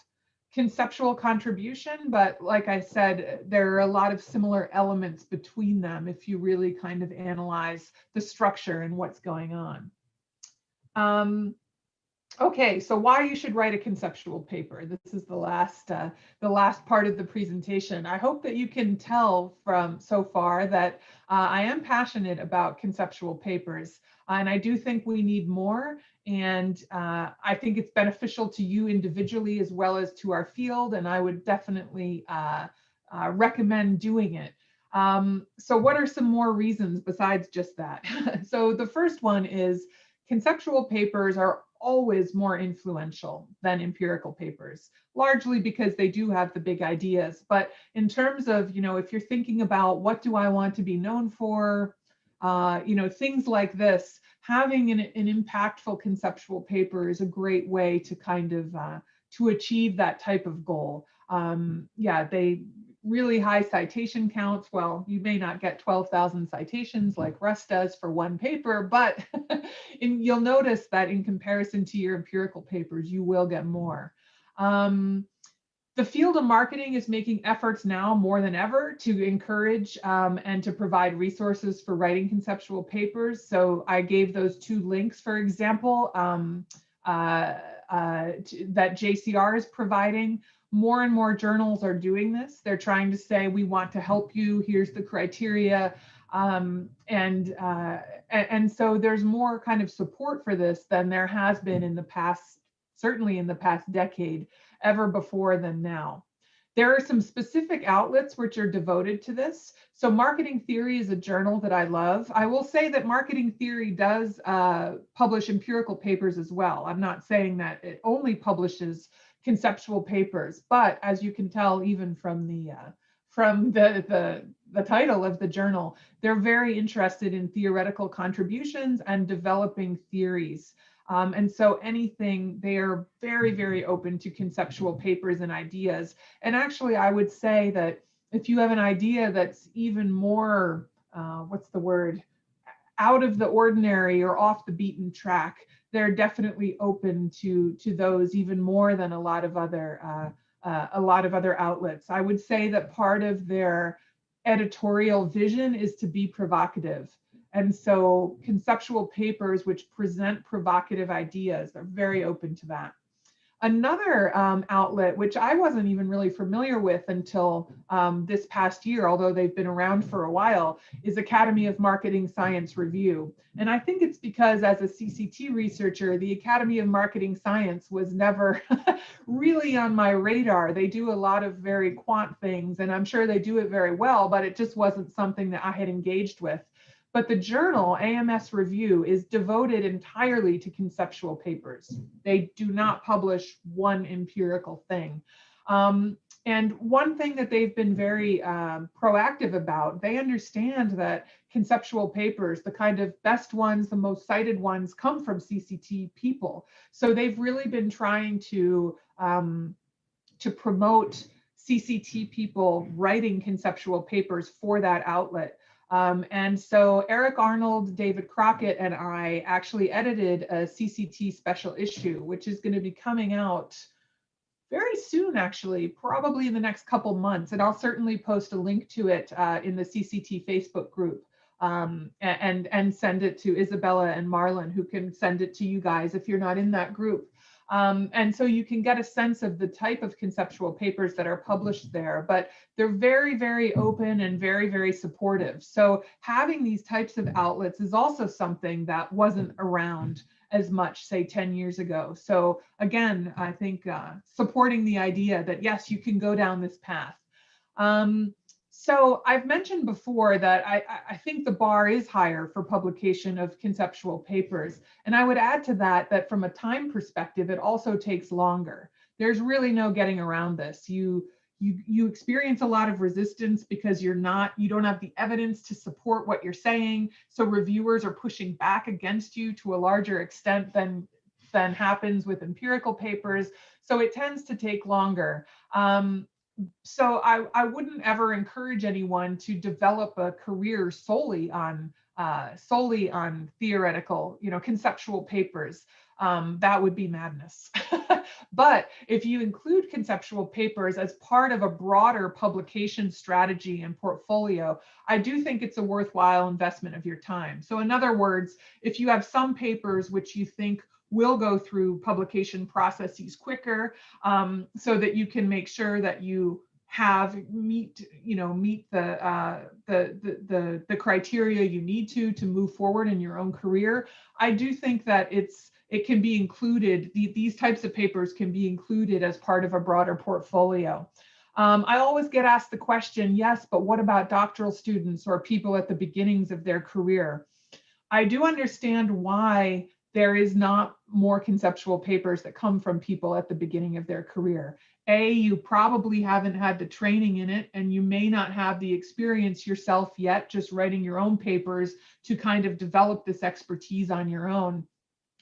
S2: conceptual contribution, but like I said, there are a lot of similar elements between them if you really kind of analyze the structure and what's going on. Okay, so why you should write a conceptual paper. This is the last part of the presentation. I hope that you can tell from so far that I am passionate about conceptual papers, and I do think we need more. And I think it's beneficial to you individually as well as to our field, and I would definitely recommend doing it. So what are some more reasons besides just that? So the first one is conceptual papers are always more influential than empirical papers, largely because they do have the big ideas. But in terms of, you know, if you're thinking about what do I want to be known for, you know, things like this, having an impactful conceptual paper is a great way to kind of to achieve that type of goal. Yeah, they really high citation counts. Well, you may not get 12,000 citations like Russ does for one paper, but you'll notice that in comparison to your empirical papers, you will get more. The field of marketing is making efforts now more than ever to encourage and to provide resources for writing conceptual papers. So I gave those two links, for example, that JCR is providing. More and more journals are doing this. They're trying to say, we want to help you, here's the criteria. And so there's more kind of support for this than there has been in the past, certainly in the past decade, ever before than now. There are some specific outlets which are devoted to this. So Marketing Theory is a journal that I love. I will say that Marketing Theory does publish empirical papers as well. I'm not saying that it only publishes conceptual papers, but as you can tell, even from the title of the journal, they're very interested in theoretical contributions and developing theories. And so anything, they are very, very open to conceptual papers and ideas. And actually, I would say that if you have an idea that's even more, what's the word, out of the ordinary or off the beaten track, they're definitely open to those even more than a lot of other outlets. I would say that part of their editorial vision is to be provocative. And so conceptual papers which present provocative ideas, they're very open to that. Another outlet, which I wasn't even really familiar with until this past year, although they've been around for a while, is Academy of Marketing Science Review. And I think it's because as a CCT researcher, the Academy of Marketing Science was never really on my radar. They do a lot of very quant things, and I'm sure they do it very well, but it just wasn't something that I had engaged with. But the journal, AMS Review, is devoted entirely to conceptual papers. They do not publish one empirical thing. And one thing that they've been very proactive about, they understand that conceptual papers, the kind of best ones, the most cited ones, come from CCT people. So they've really been trying to promote CCT people writing conceptual papers for that outlet. And so Eric Arnold, David Crockett, and I actually edited a CCT special issue, which is going to be coming out very soon, actually, probably in the next couple months. And I'll certainly post a link to it in the CCT Facebook group and send it to Isabela and Marlon, who can send it to you guys if you're not in that group. And so you can get a sense of the type of conceptual papers that are published there, but they're very, very open and very, very supportive. So having these types of outlets is also something that wasn't around as much, say, 10 years ago. So again, I think supporting the idea that, yes, you can go down this path. So I've mentioned before that I think the bar is higher for publication of conceptual papers. And I would add to that, that from a time perspective, it also takes longer. There's really no getting around this. You experience a lot of resistance because you don't have the evidence to support what you're saying. So reviewers are pushing back against you to a larger extent than happens with empirical papers. So it tends to take longer. So I wouldn't ever encourage anyone to develop a career solely on theoretical, conceptual papers. That would be madness. But if you include conceptual papers as part of a broader publication strategy and portfolio, I do think it's a worthwhile investment of your time. So in other words, if you have some papers which you think will go through publication processes quicker, so that you can make sure that you meet the criteria you need to move forward in your own career. I do think that it can be included, these types of papers can be included as part of a broader portfolio. I always get asked the question, yes, but what about doctoral students or people at the beginnings of their career? I do understand why there is not more conceptual papers that come from people at the beginning of their career. You probably haven't had the training in it, and you may not have the experience yourself yet, just writing your own papers to kind of develop this expertise on your own.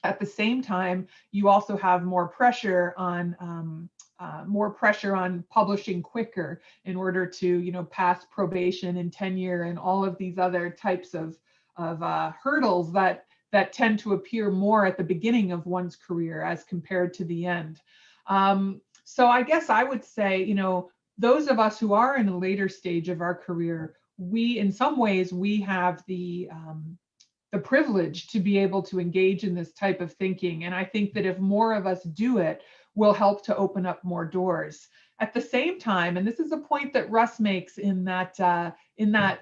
S2: At the same time, you also have more pressure on publishing quicker in order to pass probation and tenure and all of these other types of hurdles that tend to appear more at the beginning of one's career as compared to the end. So I guess I would say, those of us who are in a later stage of our career, in some ways we have the privilege to be able to engage in this type of thinking. And I think that if more of us do it, will help to open up more doors. At the same time, and this is a point that Russ makes in that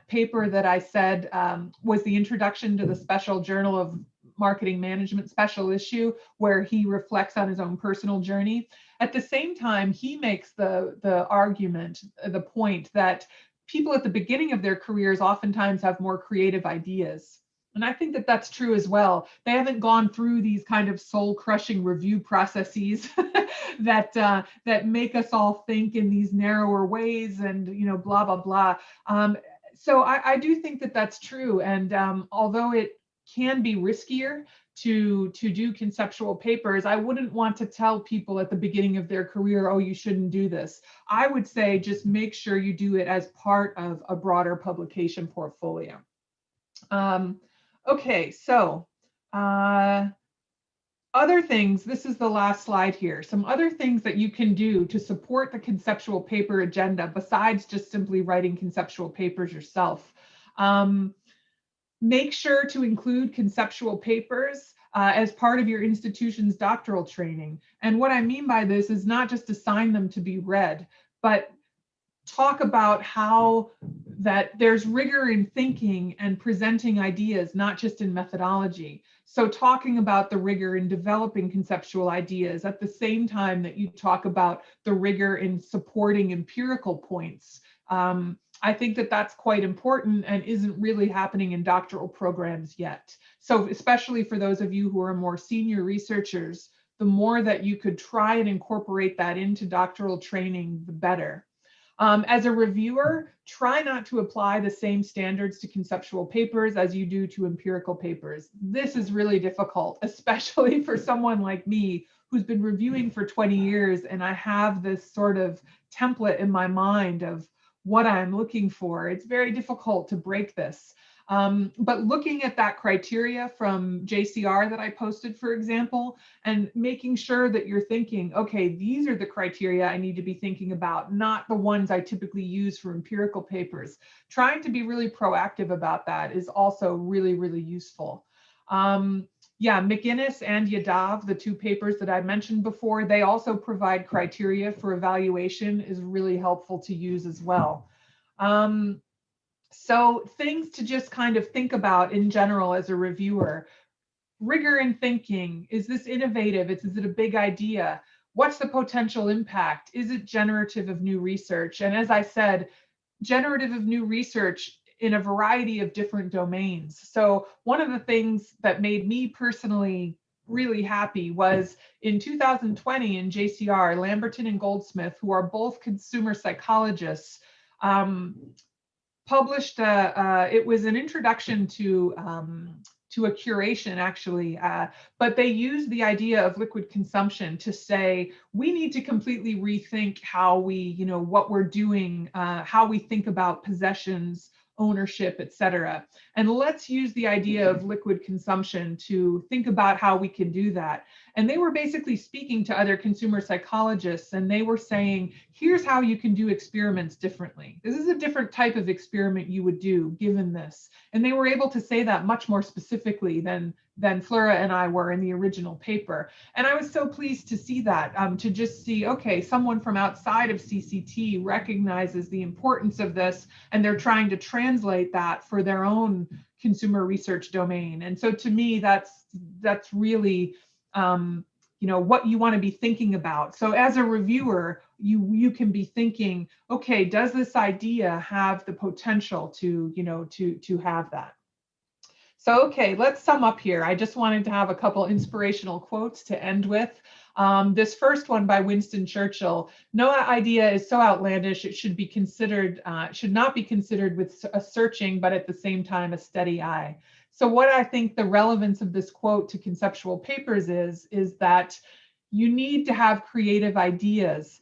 S2: paper that I said was the introduction to the Special Journal of Marketing Management special issue, where he reflects on his own personal journey. At the same time, he makes the argument, the point that people at the beginning of their careers oftentimes have more creative ideas. And I think that that's true as well. They haven't gone through these kind of soul-crushing review processes that make us all think in these narrower ways and blah blah blah. So I do think that that's true. And although it can be riskier to do conceptual papers, I wouldn't want to tell people at the beginning of their career, oh, you shouldn't do this. I would say just make sure you do it as part of a broader publication portfolio. Okay, so other things, this is the last slide here, some other things that you can do to support the conceptual paper agenda besides just simply writing conceptual papers yourself. Make sure to include conceptual papers as part of your institution's doctoral training. And what I mean by this is not just assign them to be read, but talk about how that there's rigor in thinking and presenting ideas, not just in methodology. So talking about the rigor in developing conceptual ideas at the same time that you talk about the rigor in supporting empirical points. I think that that's quite important and isn't really happening in doctoral programs yet. So especially for those of you who are more senior researchers, the more that you could try and incorporate that into doctoral training, the better. As a reviewer, try not to apply the same standards to conceptual papers as you do to empirical papers. This is really difficult, especially for someone like me who's been reviewing for 20 years, and I have this sort of template in my mind of what I'm looking for. It's very difficult to break this. But looking at that criteria from JCR that I posted, for example, and making sure that you're thinking, okay, these are the criteria I need to be thinking about, not the ones I typically use for empirical papers. Trying to be really proactive about that is also really, really useful. Yeah, McInnes and Yadav, the two papers that I mentioned before, they also provide criteria for evaluation, is really helpful to use as well. So things to just kind of think about in general as a reviewer. Rigor in thinking. Is this innovative? Is it a big idea? What's the potential impact? Is it generative of new research? And as I said, generative of new research in a variety of different domains. So one of the things that made me personally really happy was in 2020 in JCR, Lamberton and Goldsmith, who are both consumer psychologists, published it was an introduction to a curation actually, but they use the idea of liquid consumption to say, we need to completely rethink how we, what we're doing, how we think about possessions, ownership, etc. And let's use the idea of liquid consumption to think about how we can do that. And they were basically speaking to other consumer psychologists, and they were saying, here's how you can do experiments differently. This is a different type of experiment you would do given this. And they were able to say that much more specifically than Flora and I were in the original paper. And I was so pleased to see that, to just see, okay, someone from outside of CCT recognizes the importance of this, and they're trying to translate that for their own consumer research domain. And so to me, that's really, what you want to be thinking about. So as a reviewer, you can be thinking, okay, does this idea have the potential to have that? So, okay, let's sum up here. I just wanted to have a couple inspirational quotes to end with. This first one by Winston Churchill: no idea is so outlandish it should not be considered with a searching, but at the same time a steady eye. So what I think the relevance of this quote to conceptual papers is that you need to have creative ideas,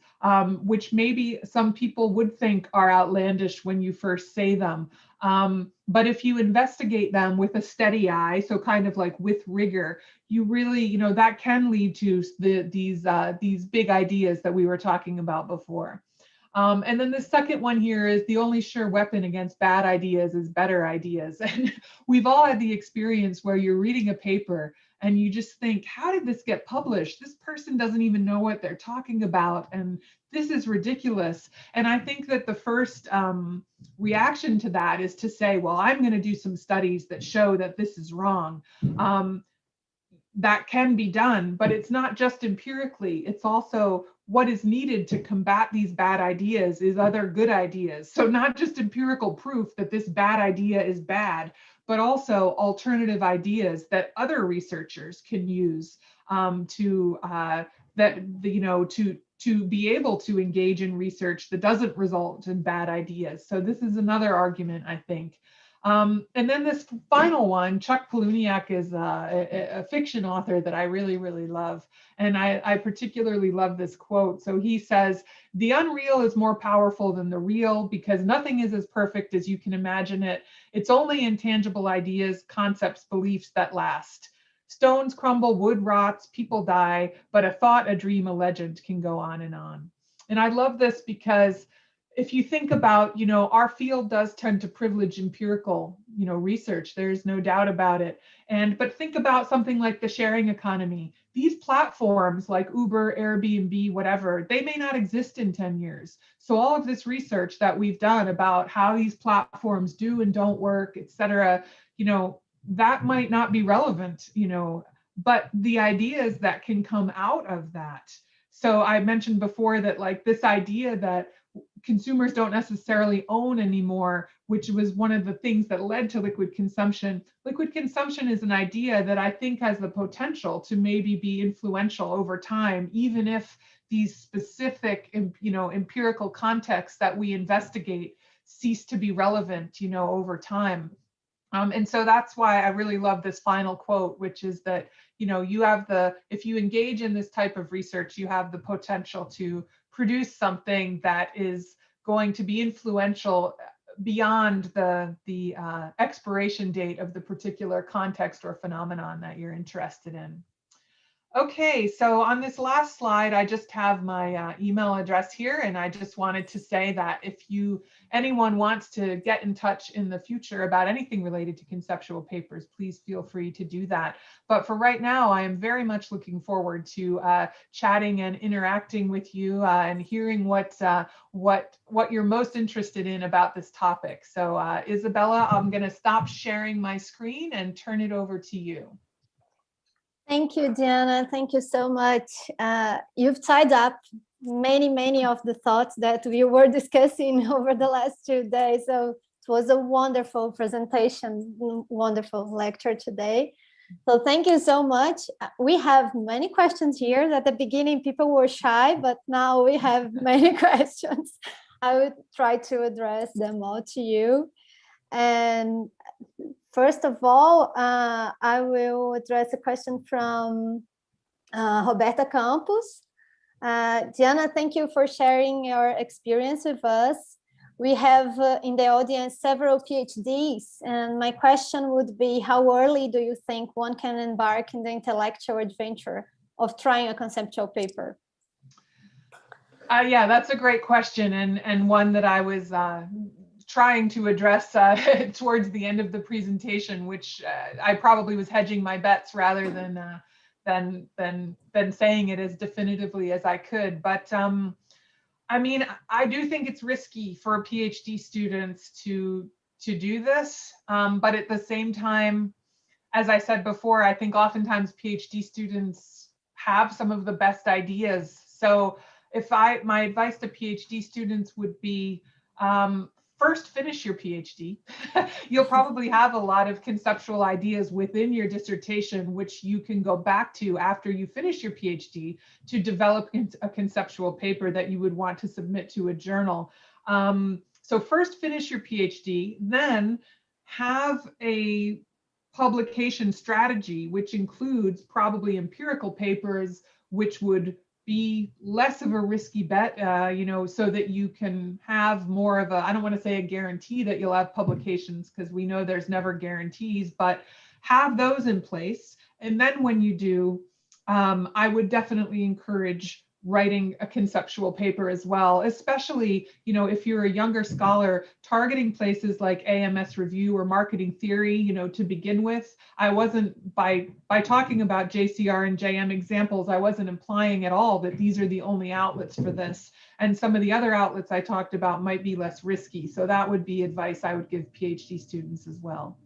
S2: which maybe some people would think are outlandish when you first say them. But if you investigate them with a steady eye, so kind of like with rigor, you really, that can lead to these big ideas that we were talking about before. And then the second one here is, the only sure weapon against bad ideas is better ideas. And we've all had the experience where you're reading a paper and you just think, how did this get published? This person doesn't even know what they're talking about, and this is ridiculous. And I think that the first reaction to that is to say, well, I'm going to do some studies that show that this is wrong. That can be done, but it's not just empirically, it's also what is needed to combat these bad ideas is other good ideas. So not just empirical proof that this bad idea is bad, but also alternative ideas that other researchers can use to be able to engage in research that doesn't result in bad ideas. So this is another argument, I think. And then this final one, Chuck Palahniuk is a fiction author that I really, really love. And I particularly love this quote. So he says, the unreal is more powerful than the real because nothing is as perfect as you can imagine it. It's only intangible ideas, concepts, beliefs that last. Stones crumble, wood rots, people die, but a thought, a dream, a legend can go on and on. And I love this because if you think about, our field does tend to privilege empirical, research. There's no doubt about it. But think about something like the sharing economy. These platforms like Uber, Airbnb, whatever, they may not exist in 10 years. So all of this research that we've done about how these platforms do and don't work, et cetera, that might not be relevant, but the ideas that can come out of that. So I mentioned before that, like, this idea that consumers don't necessarily own anymore, which was one of the things that led to liquid consumption. Liquid consumption is an idea that I think has the potential to maybe be influential over time, even if these specific, empirical contexts that we investigate cease to be relevant, over time. And so that's why I really love this final quote, which is that, if you engage in this type of research, you have the potential to produce something that is going to be influential beyond the expiration date of the particular context or phenomenon that you're interested in. Okay, so on this last slide, I just have my email address here, and I just wanted to say that if anyone wants to get in touch in the future about anything related to conceptual papers, please feel free to do that. But for right now, I am very much looking forward to chatting and interacting with you and hearing what you're most interested in about this topic. So Isabella, I'm going to stop sharing my screen and turn it over to you.
S1: Thank you, Diana. Thank you so much. You've tied up many of the thoughts that we were discussing over the last 2 days. So it was a wonderful presentation, wonderful lecture today. So thank you so much. We have many questions here. At the beginning, people were shy, but now we have many questions. I would try to address them all to you. And First of all, I will address a question from Roberta Campos. Diana, thank you for sharing your experience with us. We have in the audience several PhDs, and my question would be, how early do you think one can embark in the intellectual adventure of trying a conceptual paper?
S2: Yeah, that's a great question, and one that I was trying to address towards the end of the presentation, which I probably was hedging my bets rather than saying it as definitively as I could. But I mean, I do think it's risky for PhD students to do this, but at the same time, as I said before, I think oftentimes PhD students have some of the best ideas. So my advice to PhD students would be, first finish your PhD. You'll probably have a lot of conceptual ideas within your dissertation, which you can go back to after you finish your PhD to develop a conceptual paper that you would want to submit to a journal. So first finish your PhD, then have a publication strategy, which includes probably empirical papers, which would be less of a risky bet, you know, so that you can have more of a, I don't want to say a guarantee that you'll have publications, because we know there's never guarantees, but have those in place. And then when you do, I would definitely encourage writing a conceptual paper as well, especially, you know, if you're a younger scholar, targeting places like AMS Review or Marketing Theory, you know, to begin with. I wasn't, by talking about JCR and JM examples, I wasn't implying at all that these are the only outlets for this. And some of the other outlets I talked about might be less risky. So that would be advice I would give PhD students as well.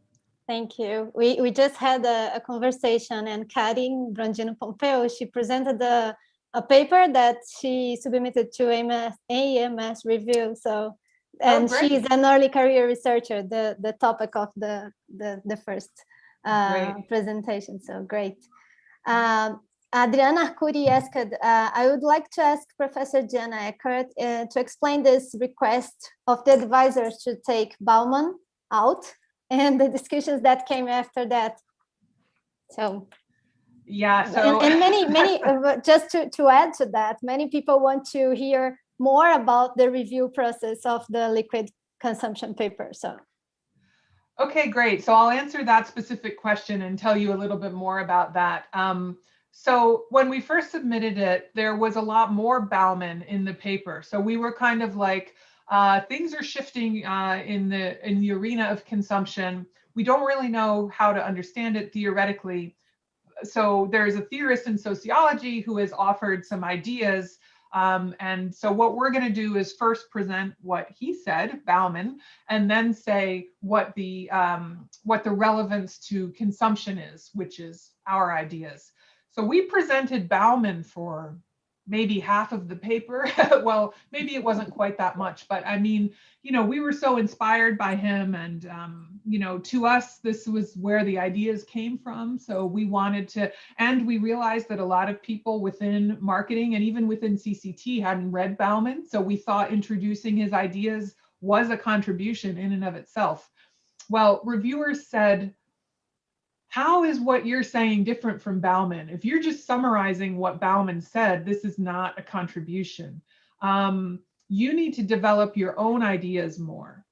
S1: Thank you. We just had a conversation, and Karin Brandino Pompeo, she presented a paper that she submitted to AMS Review. So, and she's an early career researcher, the topic of the first presentation. So great. Adriana Arcuri asked, I would like to ask Professor Diana Eckert to explain this request of the advisors to take Bauman out and the discussions that came after that. So.
S2: Yeah, so
S1: and many just to add to that, many people want to hear more about the review process of the liquid consumption paper. So
S2: okay, great. So I'll answer that specific question and tell you a little bit more about that. So when we first submitted it, there was a lot more Bauman in the paper. So we were kind of like, things are shifting in the arena of consumption. We don't really know how to understand it theoretically. So there's a theorist in sociology who has offered some ideas. And so what we're going to do is first present what he said, Bauman, and then say what the relevance to consumption is, which is our ideas. So we presented Bauman for maybe half of the paper. Well, maybe it wasn't quite that much, but I mean, you know, we were so inspired by him, and you know, to us, this was where the ideas came from. So we wanted to, and we realized that a lot of people within marketing and even within CCT hadn't read Bauman. So we thought introducing his ideas was a contribution in and of itself. Well, reviewers said, how is what you're saying different from Bauman? If you're just summarizing what Bauman said, this is not a contribution. You need to develop your own ideas more.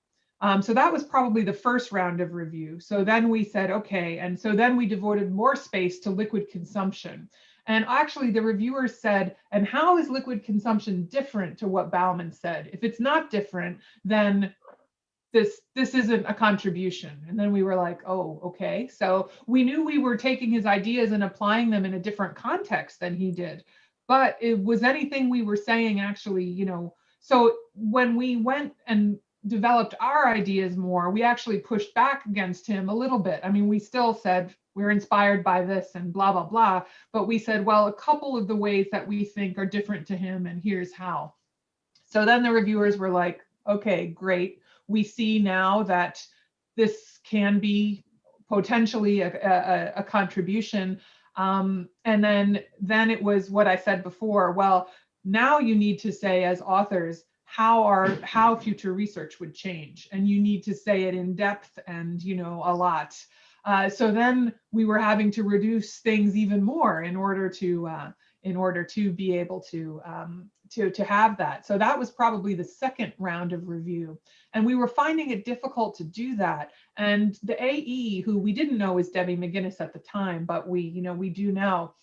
S2: So that was probably the first round of review. So then we said, okay, and so then we devoted more space to liquid consumption. And actually the reviewers said, and how is liquid consumption different to what Bauman said? If it's not different, then this isn't a contribution. And then we were like, oh, okay. So we knew we were taking his ideas and applying them in a different context than he did. But it was anything we were saying actually, you know, so when we went and developed our ideas more, we actually pushed back against him a little bit. I mean, we still said we're inspired by this and blah, blah, blah. But we said, well, a couple of the ways that we think are different to him, and here's how. So then the reviewers were like, okay, great. We see now that this can be potentially a contribution. And then it was what I said before. Well, now you need to say as authors, how future research would change, and you need to say it in depth and, you know, a lot. So then we were having to reduce things even more in order to be able to have that. So that was probably the second round of review, and we were finding it difficult to do that. And the AE, who we didn't know was Debbie McGinnis at the time, but we do now.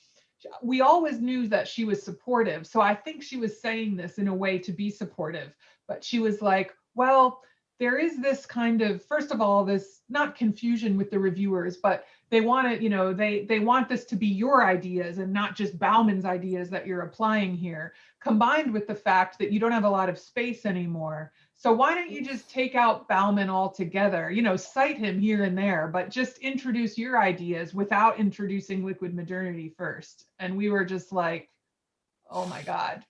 S2: We always knew that she was supportive. So I think she was saying this in a way to be supportive, but she was like, well, there is this kind of, first of all, this not confusion with the reviewers, but they want it, you know, they want this to be your ideas and not just Bauman's ideas that you're applying here, combined with the fact that you don't have a lot of space anymore. So why don't you just take out Bauman altogether, you know, cite him here and there, but just introduce your ideas without introducing liquid modernity first. And we were just like, oh my God.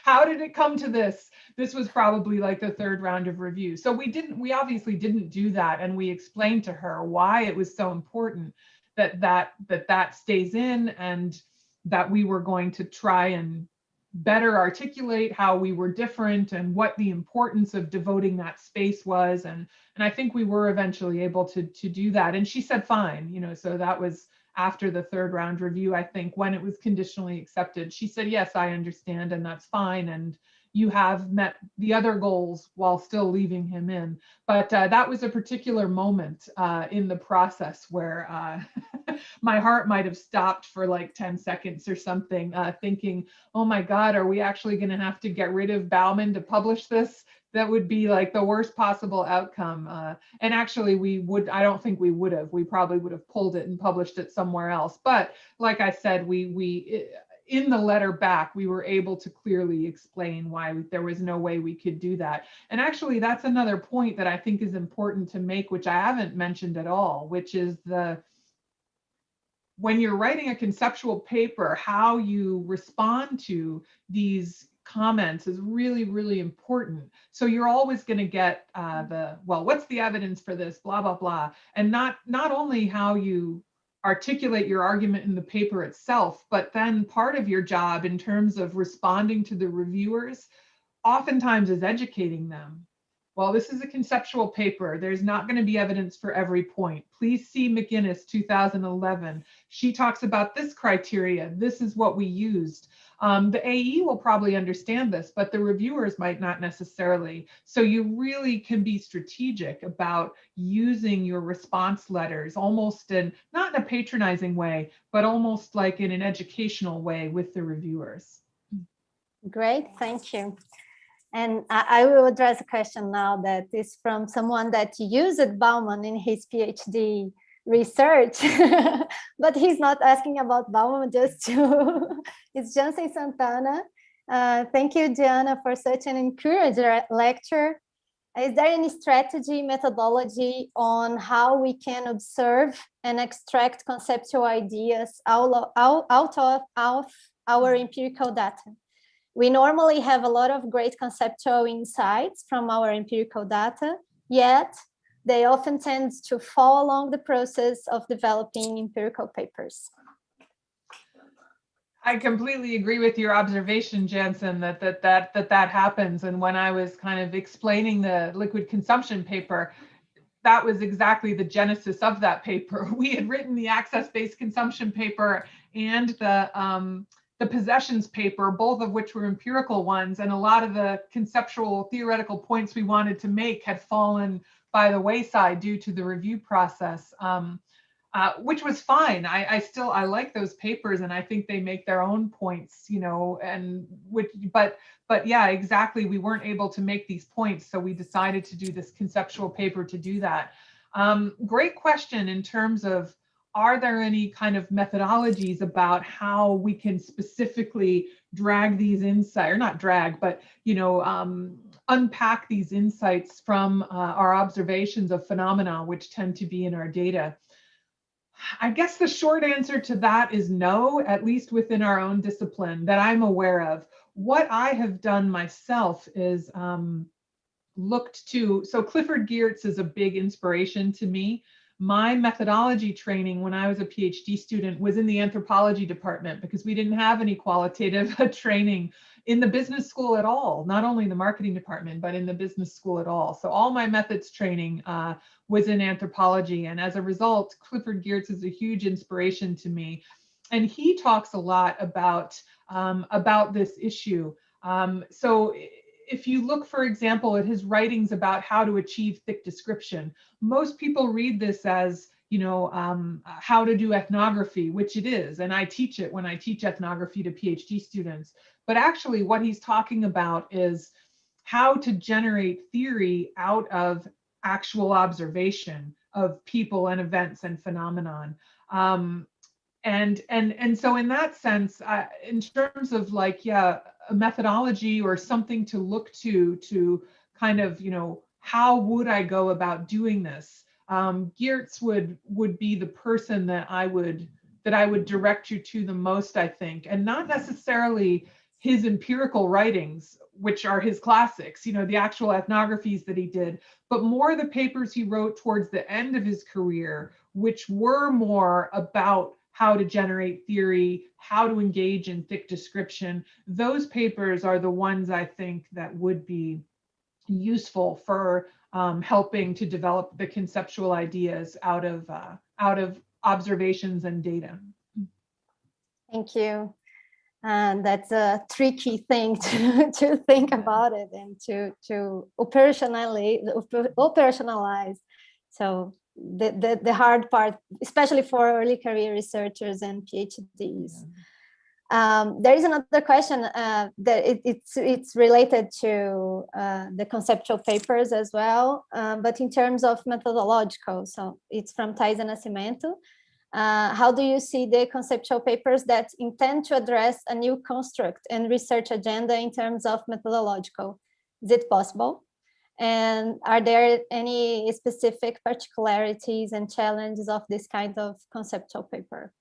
S2: How did it come to this? This was probably like the third round of review. So we obviously didn't do that. And we explained to her why it was so important that stays in, and that we were going to try and better articulate how we were different and what the importance of devoting that space was. And I think we were eventually able to do that. And she said, fine, you know, so that was after the third round review, I think, when it was conditionally accepted. She said, yes, I understand, and that's fine. And you have met the other goals while still leaving him in. But that was a particular moment in the process where my heart might have stopped for like 10 seconds or something, thinking, oh my God, are we actually going to have to get rid of Bauman to publish this? That would be like the worst possible outcome. And actually I don't think we would have. We probably would have pulled it and published it somewhere else. But like I said, we in the letter back, we were able to clearly explain why there was no way we could do that. And actually, that's another point that I think is important to make, which I haven't mentioned at all, which is when you're writing a conceptual paper, how you respond to these comments is really, really important. So you're always going to get well, what's the evidence for this, blah, blah, blah. And not only how you articulate your argument in the paper itself, but then part of your job in terms of responding to the reviewers oftentimes is educating them. Well, this is a conceptual paper. There's not going to be evidence for every point. Please see McGinnis 2011. She talks about this criteria. This is what we used. The AE will probably understand this, but the reviewers might not necessarily. So you really can be strategic about using your response letters almost not in a patronizing way, but almost like in an educational way with the reviewers.
S1: Great, thank you. And I will address a question now that is from someone that used Bauman in his PhD research, but he's not asking about Bauman, just to, it's Jansen Santana. Thank you, Diana, for such an encouraging lecture. Is there any strategy, methodology on how we can observe and extract conceptual ideas out of our empirical data? We normally have a lot of great conceptual insights from our empirical data, yet they often tend to fall along the process of developing empirical papers.
S2: I completely agree with your observation, Jansen, that happens. And when I was kind of explaining the liquid consumption paper, that was exactly the genesis of that paper. We had written the access-based consumption paper and the possessions paper, both of which were empirical ones, and a lot of the conceptual theoretical points we wanted to make had fallen by the wayside due to the review process, which was fine. I like those papers, and I think they make their own points, you know, and but yeah, exactly. We weren't able to make these points, so we decided to do this conceptual paper to do that. Great question in terms of, are there any kind of methodologies about how we can specifically drag these insights, or not drag, but, you know, unpack these insights from our observations of phenomena, which tend to be in our data? I guess the short answer to that is no, at least within our own discipline that I'm aware of. What I have done myself is looked to, so Clifford Geertz is a big inspiration to me. my methodology training when I was a PhD student was in the anthropology department, because we didn't have any qualitative training in the business school at all, not only in the marketing department, but in the business school at all. So all my methods training was in anthropology. And as a result, Clifford Geertz is a huge inspiration to me. And he talks a lot about this issue. So if you look, for example, at his writings about how to achieve thick description, most people read this as, how to do ethnography, which it is. And I teach it when I teach ethnography to PhD students. But actually what he's talking about is how to generate theory out of actual observation of people and events and phenomenon. And so in that sense, in terms of like, a methodology or something to look to kind of, how would I go about doing this? Geertz would be the person that I would direct you to the most, I think, and not necessarily his empirical writings, which are his classics, the actual ethnographies that he did, but more the papers he wrote towards the end of his career, which were more about how to generate theory, how to engage in thick description. Those papers are the ones I think that would be useful for helping to develop the conceptual ideas out of observations and data.
S1: Thank you. And that's a tricky thing to think about it and to operationalize. So the hard part, especially for early career researchers and PhDs. There is another question that it's related to the conceptual papers as well, but in terms of methodological. So it's from Thais Nascimento. How do you see the conceptual papers that intend to address a new construct and research agenda in terms of methodological? Is it possible? And are there any specific particularities and challenges of this kind of conceptual paper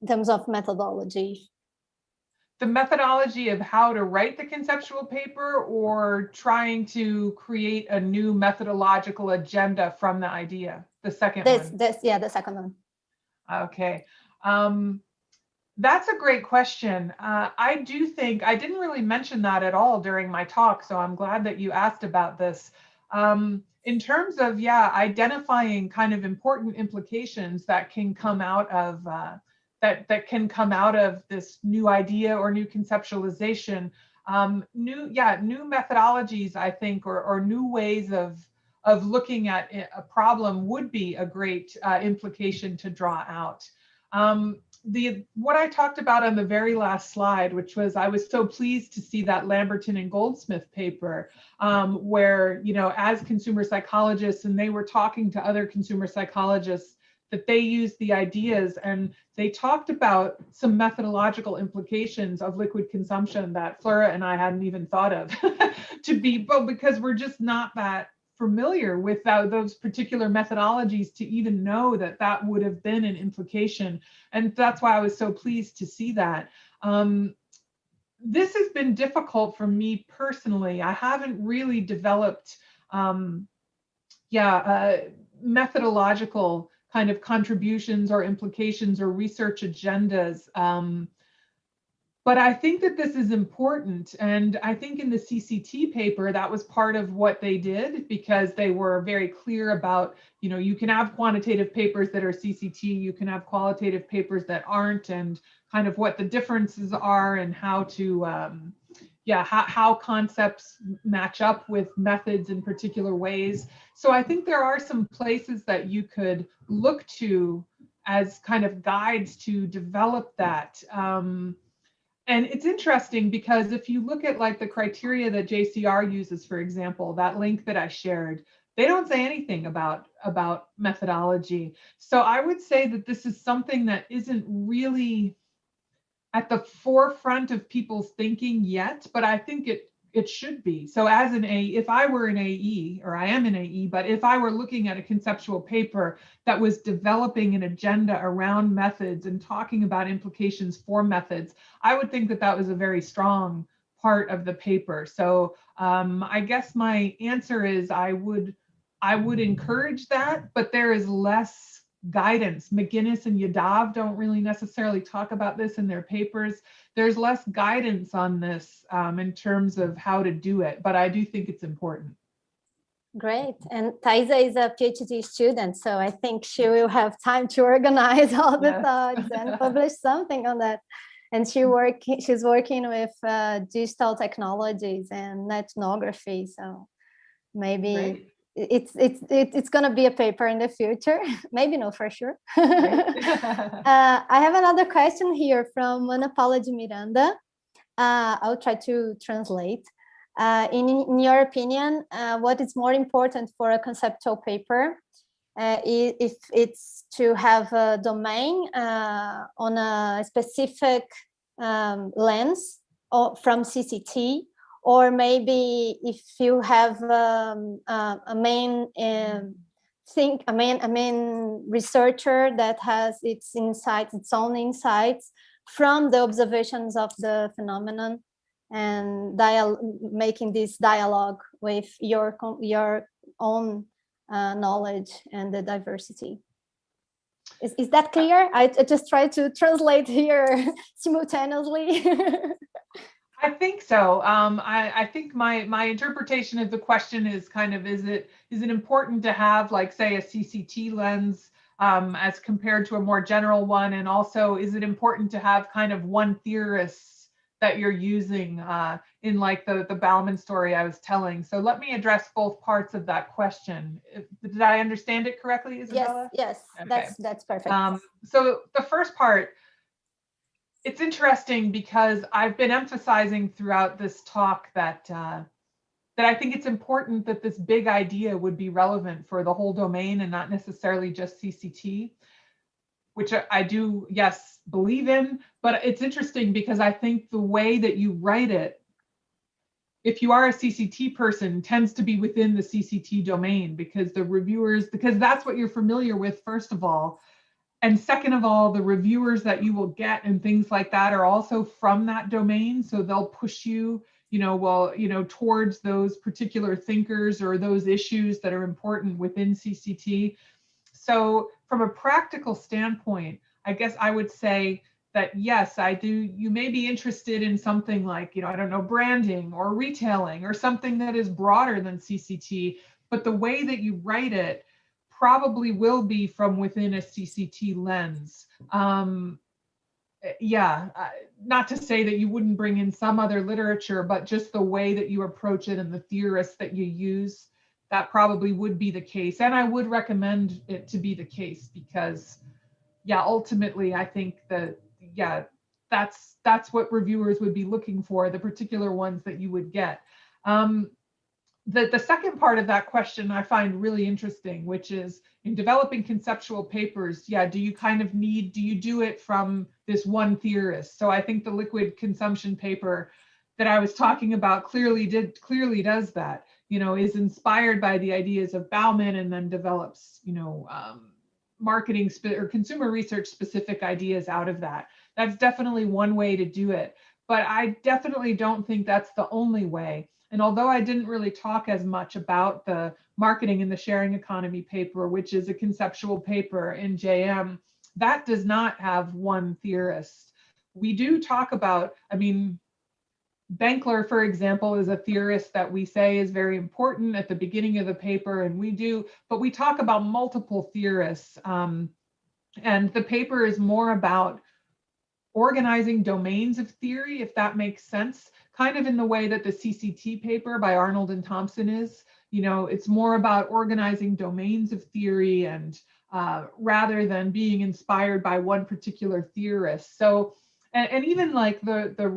S1: in terms of methodology?
S2: The methodology of how to write the conceptual paper, or trying to create a new methodological agenda from the idea? The second one.
S1: The second one.
S2: Okay. That's a great question. I do think, I didn't really mention that at all during my talk, so I'm glad that you asked about this. In terms of, identifying kind of important implications that can come out of that can come out of this new idea or new conceptualization, new methodologies, I think, or new ways of looking at a problem would be a great implication to draw out. What I talked about on the very last slide, which was, I was so pleased to see that Lamberton and Goldsmith paper, where, as consumer psychologists, and they were talking to other consumer psychologists, that they used the ideas and they talked about some methodological implications of liquid consumption that Flora and I hadn't even thought of because we're just not that familiar with those particular methodologies to even know that would have been an implication. And that's why I was so pleased to see that. This has been difficult for me personally. I haven't really developed methodological kind of contributions or implications or research agendas. But I think that this is important. And I think in the CCT paper, that was part of what they did, because they were very clear about, you can have quantitative papers that are CCT, you can have qualitative papers that aren't, and kind of what the differences are and how to, how concepts match up with methods in particular ways. So I think there are some places that you could look to as kind of guides to develop that. And it's interesting because if you look at like the criteria that JCR uses, for example, that link that I shared, they don't say anything about methodology. So I would say that this is something that isn't really at the forefront of people's thinking yet, but I think it should be. So as an AE, if I were an AE, or I am an AE, but if I were looking at a conceptual paper that was developing an agenda around methods and talking about implications for methods, I would think that was a very strong part of the paper. So I guess my answer is I would I would encourage that, but there is less guidance. McGinnis and Yadav don't really necessarily talk about this in their papers. There's less guidance on this in terms of how to do it, but I do think it's important.
S1: Great. And Thaisa is a PhD student, so I think she will have time to organize all the thoughts and publish something on that. And she's working with digital technologies and ethnography, so maybe it's going to be a paper in the future. Maybe no, for sure. I have another question here from Ana Paula de Miranda. I'll try to translate. In your opinion, what is more important for a conceptual paper? If it's to have a domain on a specific lens or from CCT, or maybe if you have a main researcher that has its insights, its own insights from the observations of the phenomenon, and making this dialogue with your own knowledge and the diversity. Is that clear? I just try to translate here simultaneously.
S2: I think so. I think my interpretation of the question is kind of, is it important to have, like, say, a CCT lens as compared to a more general one? And also, is it important to have kind of one theorist that you're using in, like, the Bauman story I was telling? So let me address both parts of that question. Did I understand it correctly, Isabella?
S1: Yes, okay. That's perfect.
S2: So the first part, it's interesting because I've been emphasizing throughout this talk that I think it's important that this big idea would be relevant for the whole domain and not necessarily just CCT, which I do, yes, believe in. But it's interesting because I think the way that you write it, if you are a CCT person, tends to be within the CCT domain, because that's what you're familiar with, first of all. And second of all, the reviewers that you will get and things like that are also from that domain. So they'll push you, towards those particular thinkers or those issues that are important within CCT. So from a practical standpoint, I guess I would say that, yes, I do. You may be interested in something like, I don't know, branding or retailing or something that is broader than CCT, but the way that you write it probably will be from within a CCT lens. Not to say that you wouldn't bring in some other literature, but just the way that you approach it and the theorists that you use, that probably would be the case. And I would recommend it to be the case because, ultimately, I think that, that's what reviewers would be looking for, the particular ones that you would get. The second part of that question I find really interesting, which is, in developing conceptual papers, do you do it from this one theorist? So I think the liquid consumption paper that I was talking about clearly does that, is inspired by the ideas of Bauman and then develops, marketing or consumer research specific ideas out of that. That's definitely one way to do it, but I definitely don't think that's the only way. And although I didn't really talk as much about the marketing in the sharing economy paper, which is a conceptual paper in JM, that does not have one theorist. We do talk about, Benkler, for example, is a theorist that we say is very important at the beginning of the paper, and but we talk about multiple theorists. And the paper is more about organizing domains of theory, if that makes sense, kind of in the way that the CCT paper by Arnold and Thompson is. It's more about organizing domains of theory and rather than being inspired by one particular theorist. So, and even like the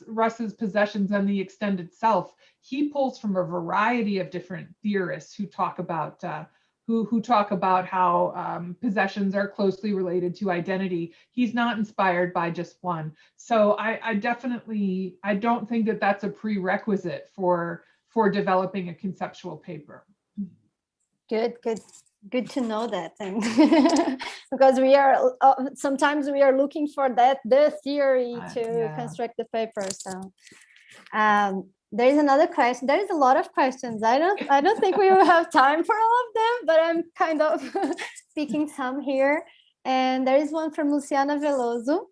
S2: Russ's Possessions and the Extended Self, he pulls from a variety of different theorists who talk about who talk about how possessions are closely related to identity. He's not inspired by just one. So I don't think that that's a prerequisite for developing a conceptual paper.
S1: Good to know that. And because sometimes we are looking for the theory to construct the paper. So There's another question. There's a lot of questions. I don't think we will have time for all of them, but I'm kind of picking some here. And there is one from Luciana Veloso.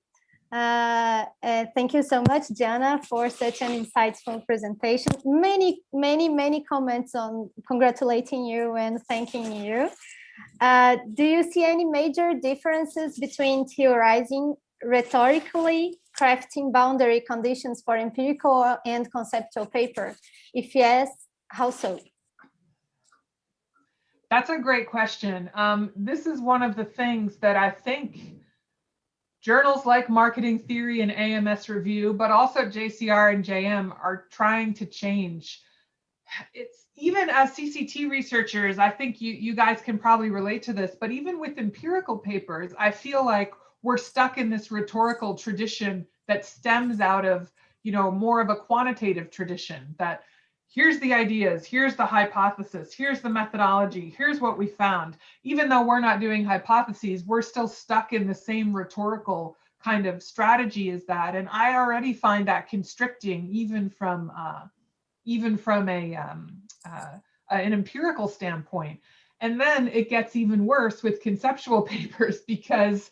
S1: Thank you so much, Diana, for such an insightful presentation. Many comments on congratulating you and thanking you. Do you see any major differences between theorizing rhetorically, crafting boundary conditions for empirical and conceptual paper? If yes, how so?
S2: That's a great question. This is one of the things that I think journals like Marketing Theory and AMS Review, but also JCR and JM are trying to change. It's even as CCT researchers, I think you guys can probably relate to this, but even with empirical papers, I feel like we're stuck in this rhetorical tradition that stems out of, more of a quantitative tradition, that here's the ideas, here's the hypothesis, here's the methodology, here's what we found. Even though we're not doing hypotheses, we're still stuck in the same rhetorical kind of strategy as that. And I already find that constricting, even from an empirical standpoint. And then it gets even worse with conceptual papers, because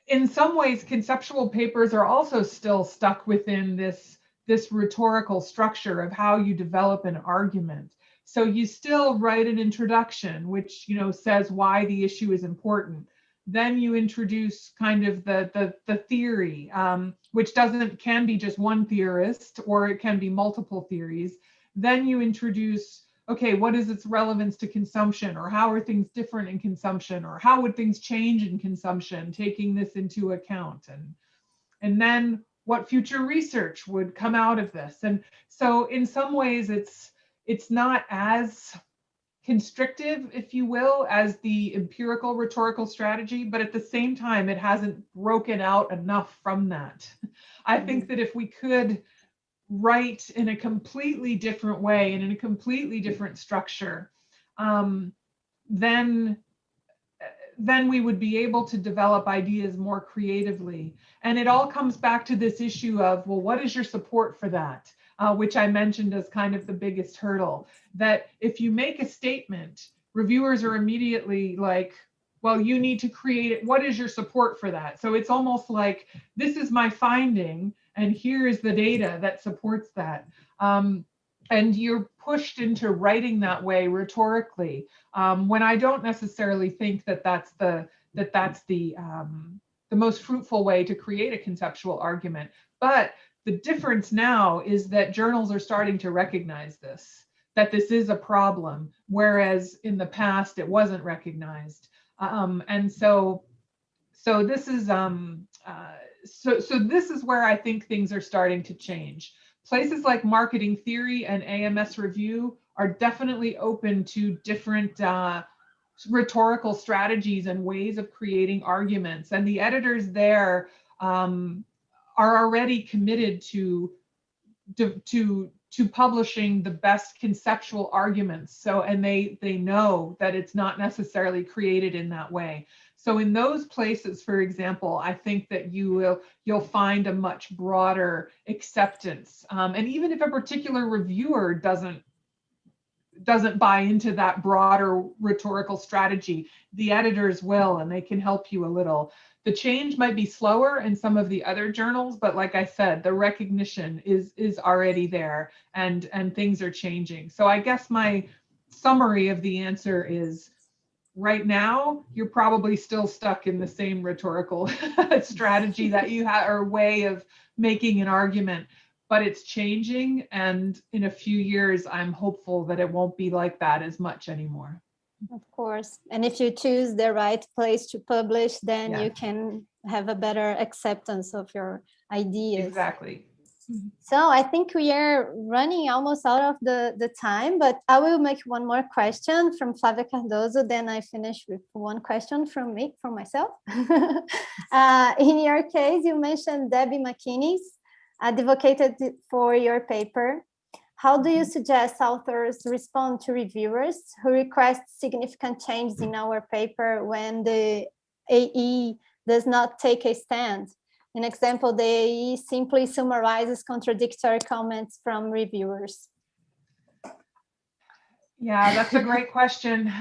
S2: in some ways, conceptual papers are also still stuck within this rhetorical structure of how you develop an argument. So you still write an introduction, which says why the issue is important. Then you introduce kind of the theory, which can be just one theorist, or it can be multiple theories. Then you introduce, okay, what is its relevance to consumption, or how are things different in consumption, or how would things change in consumption, taking this into account, and then what future research would come out of this. And so in some ways it's not as constrictive, if you will, as the empirical rhetorical strategy, but at the same time, it hasn't broken out enough from that. I think that if we could write in a completely different way and in a completely different structure, then we would be able to develop ideas more creatively. And it all comes back to this issue of, well, what is your support for that? Which I mentioned as kind of the biggest hurdle, that if you make a statement, reviewers are immediately like, well, you need to create it. What is your support for that? So it's almost like, this is my finding, and here is the data that supports that. And you're pushed into writing that way rhetorically, when I don't necessarily think that that's the most fruitful way to create a conceptual argument. But the difference now is that journals are starting to recognize this, that this is a problem, whereas in the past it wasn't recognized. And so this is this is where I think things are starting to change. Places like Marketing Theory and AMS Review are definitely open to different rhetorical strategies and ways of creating arguments. And the editors there are already committed to publishing the best conceptual arguments. So, and they know that it's not necessarily created in that way. So in those places, for example, I think that you'll find a much broader acceptance. And even if a particular reviewer doesn't buy into that broader rhetorical strategy, the editors will, and they can help you a little. The change might be slower in some of the other journals, but like I said, the recognition is already there, and things are changing. So I guess my summary of the answer is, right now, you're probably still stuck in the same rhetorical strategy that you have, or way of making an argument, but it's changing. And in a few years, I'm hopeful that it won't be like that as much anymore.
S1: Of course. And if you choose the right place to publish, then
S2: Yeah.
S1: you can have a better acceptance of your ideas.
S2: Exactly.
S1: So I think we are running almost out of the time, but I will make one more question from Flavia Cardoso, then I finish with one question from myself. In your case, you mentioned Debbie McKinney's advocated for your paper. How do you suggest authors respond to reviewers who request significant changes in our paper when the AE does not take a stand? An example, the AE simply summarizes contradictory comments from reviewers.
S2: Yeah, that's a great question.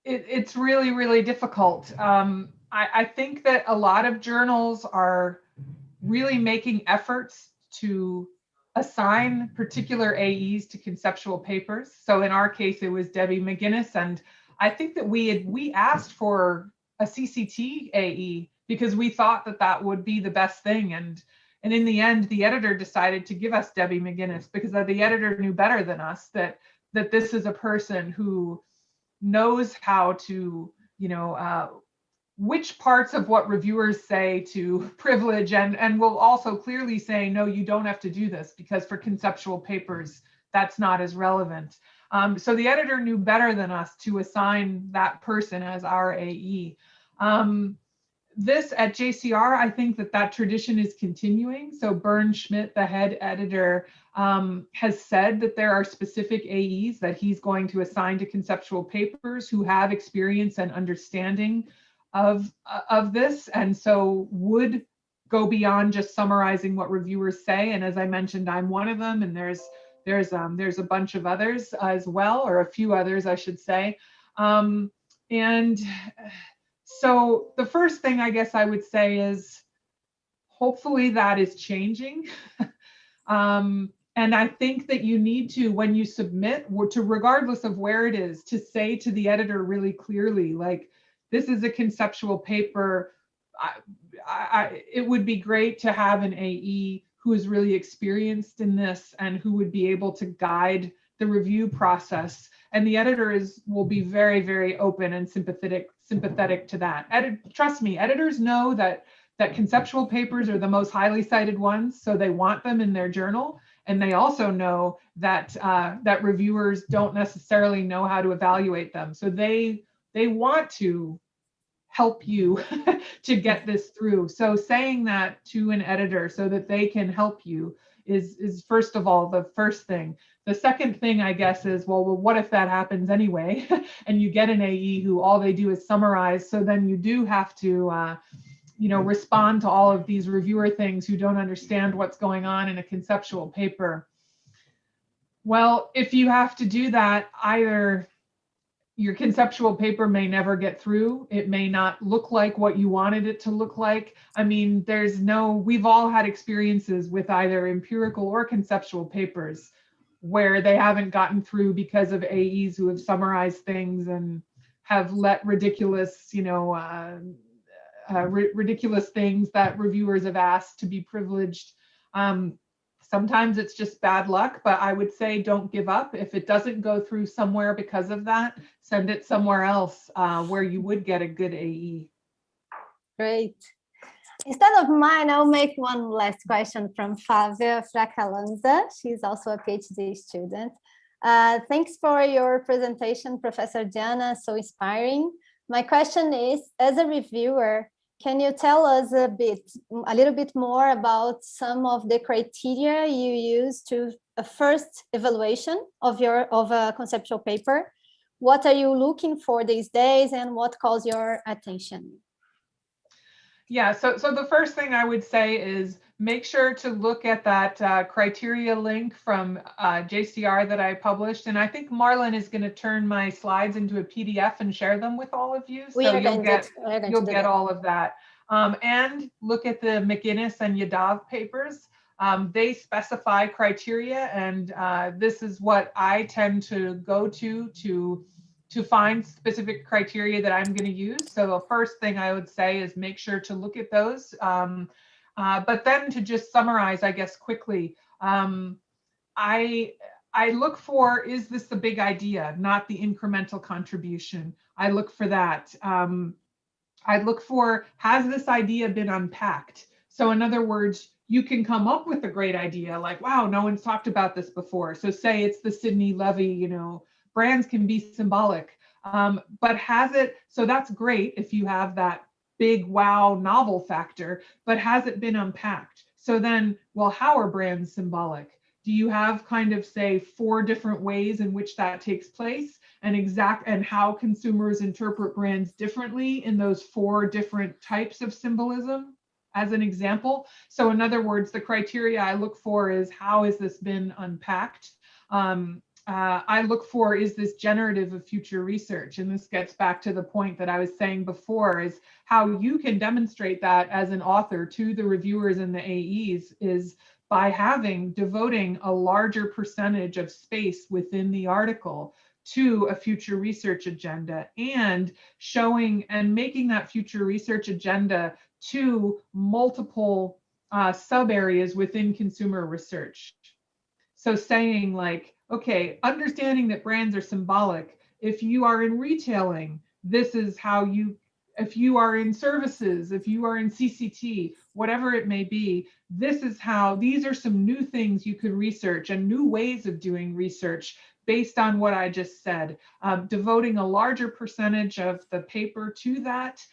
S2: It's really, really difficult. I think that a lot of journals are really making efforts to assign particular AEs to conceptual papers. So in our case, it was Debbie McGinnis, and I think that we asked for a CCT AE because we thought that that would be the best thing. And in the end, the editor decided to give us Debbie McGinnis because the editor knew better than us that this is a person who knows how to, which parts of what reviewers say to privilege and will also clearly say, no, you don't have to do this because for conceptual papers, that's not as relevant. So the editor knew better than us to assign that person as our AE. This at JCR, I think that tradition is continuing. So Bernd Schmidt, the head editor, has said that there are specific AEs that he's going to assign to conceptual papers who have experience and understanding of this, and so would go beyond just summarizing what reviewers say. And as I mentioned, I'm one of them, and there's a bunch of others as well, or a few others, I should say. And so the first thing I guess I would say is hopefully that is changing. And I think that you need to, when you submit, regardless of where it is, to say to the editor really clearly, like, this is a conceptual paper. It would be great to have an AE who is really experienced in this and who would be able to guide the review process. And the editor will be very, very open and sympathetic to that. Trust me, editors know that conceptual papers are the most highly cited ones, so they want them in their journal. And they also know that reviewers don't necessarily know how to evaluate them. So they want to help you to get this through. So saying that to an editor so that they can help you is first of all the first thing. The second thing, I guess, is, well, what if that happens anyway? And you get an AE who all they do is summarize. So then you do have to respond to all of these reviewer things who don't understand what's going on in a conceptual paper. Well, if you have to do that, either your conceptual paper may never get through. It may not look like what you wanted it to look like. I mean, we've all had experiences with either empirical or conceptual papers where they haven't gotten through because of AEs who have summarized things and have let ridiculous, ridiculous things that reviewers have asked to be privileged. Sometimes it's just bad luck, but I would say don't give up. If it doesn't go through somewhere because of that, send it somewhere else where you would get a good AE.
S1: Great. Instead of mine, I'll make one last question from Flavia Fracalanza. She's also a PhD student. Thanks for your presentation, Professor Diana, so inspiring. My question is, as a reviewer, can you tell us a little bit more about some of the criteria you use to a first evaluation of a conceptual paper? What are you looking for these days, and what calls your attention?
S2: Yeah, so the first thing I would say is make sure to look at that criteria link from JCR that I published. And I think Marlon is going to turn my slides into a PDF and share them with all of you. So you'll get all of that. And look at the McGinnis and Yadav papers. They specify criteria, and this is what I tend to go to find specific criteria that I'm going to use. So the first thing I would say is make sure to look at those. But then to just summarize, I guess, quickly, I look for, is this the big idea, not the incremental contribution? I look for that. I look for, has this idea been unpacked? So in other words, you can come up with a great idea like, wow, no one's talked about this before. So say it's the Sidney Levy, brands can be symbolic, but has it, so that's great if you have that big wow novel factor, but has it been unpacked? So then, well, how are brands symbolic? Do you have kind of, say, 4 different ways in which that takes place, and how consumers interpret brands differently in those 4 different types of symbolism, as an example? So in other words, the criteria I look for is, how has this been unpacked? I look for, is this generative of future research? And this gets back to the point that I was saying before, is how you can demonstrate that as an author to the reviewers and the AEs is by devoting a larger percentage of space within the article to a future research agenda, and showing and making that future research agenda to multiple sub areas within consumer research. So saying like, okay, understanding that brands are symbolic. If you are in retailing, this is how you, if you are in services, if you are in CCT, whatever it may be, this is how, these are some new things you could research and new ways of doing research based on what I just said, devoting a larger percentage of the paper to that,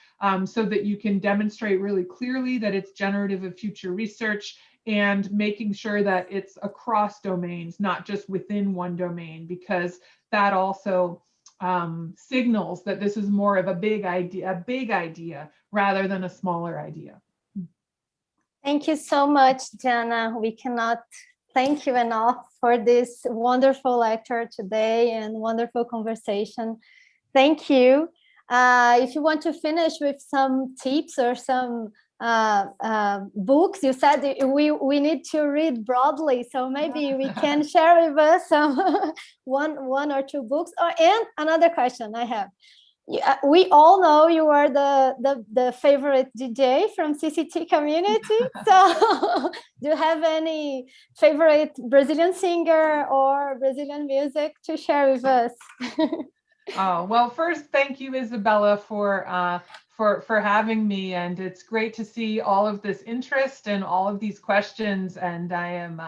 S2: so that you can demonstrate really clearly that it's generative of future research, and making sure that it's across domains, not just within one domain, because that also signals that this is more of a big idea rather than a smaller idea.
S1: Thank you so much, Jana. We cannot thank you enough for this wonderful lecture today and wonderful conversation. Thank you. If you want to finish with some tips or some books, you said we need to read broadly, so maybe we can share with us some one or 2 books. And another question I have. We all know you are the favorite DJ from CCT community. So do you have any favorite Brazilian singer or Brazilian music to share with us?
S2: Oh, well, first, thank you, Isabela, for having me. And it's great to see all of this interest and all of these questions. And I am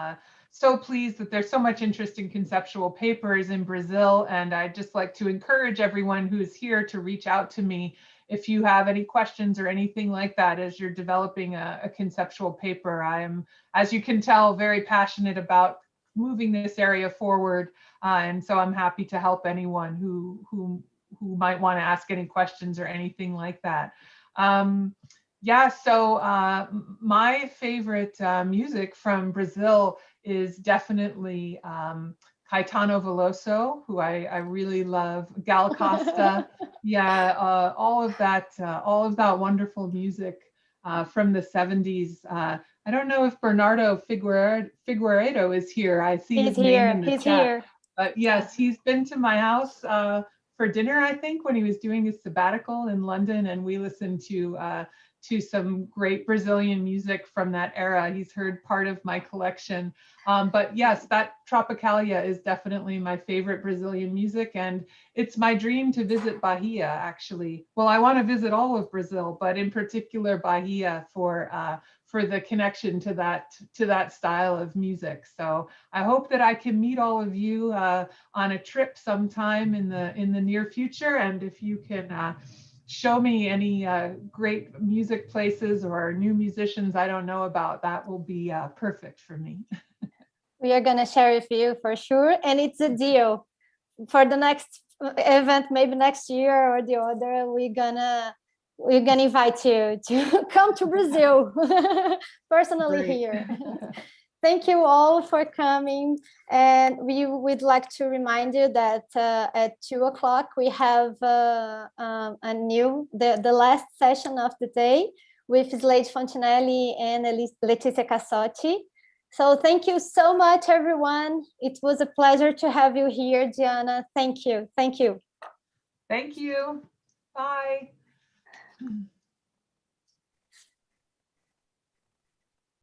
S2: so pleased that there's so much interest in conceptual papers in Brazil. And I'd just like to encourage everyone who's here to reach out to me if you have any questions or anything like that as you're developing a conceptual paper. I am, as you can tell, very passionate about moving this area forward. And so I'm happy to help anyone who might want to ask any questions or anything like that. Yeah, so my favorite music from Brazil is definitely Caetano Veloso, who I really love, Gal Costa. Yeah, all of that wonderful music from the 70s. I don't know if Bernardo Figueiredo is here. I see his name in the chat.
S1: Here.
S2: But yes, he's been to my house for dinner, I think, when he was doing his sabbatical in London, and we listened to some great Brazilian music from that era. He's heard part of my collection. But yes, that Tropicalia is definitely my favorite Brazilian music, and it's my dream to visit Bahia, actually. Well, I want to visit all of Brazil, but in particular Bahia for the connection to that style of music. So I hope that I can meet all of you on a trip sometime in the near future, and if you can show me any great music places or new musicians I don't know about, that will be perfect for me.
S1: We are going to share with you for sure. And it's a deal for the next event, maybe next year or the other. We're gonna invite you to come to Brazil personally. Great. Here. Thank you all for coming. And we would like to remind you that at 2 o'clock, we have the last session of the day with Slade Fontinelli and Letizia Cassotti. So thank you so much, everyone. It was a pleasure to have you here, Diana. Thank you. Thank you.
S2: Thank you. Bye.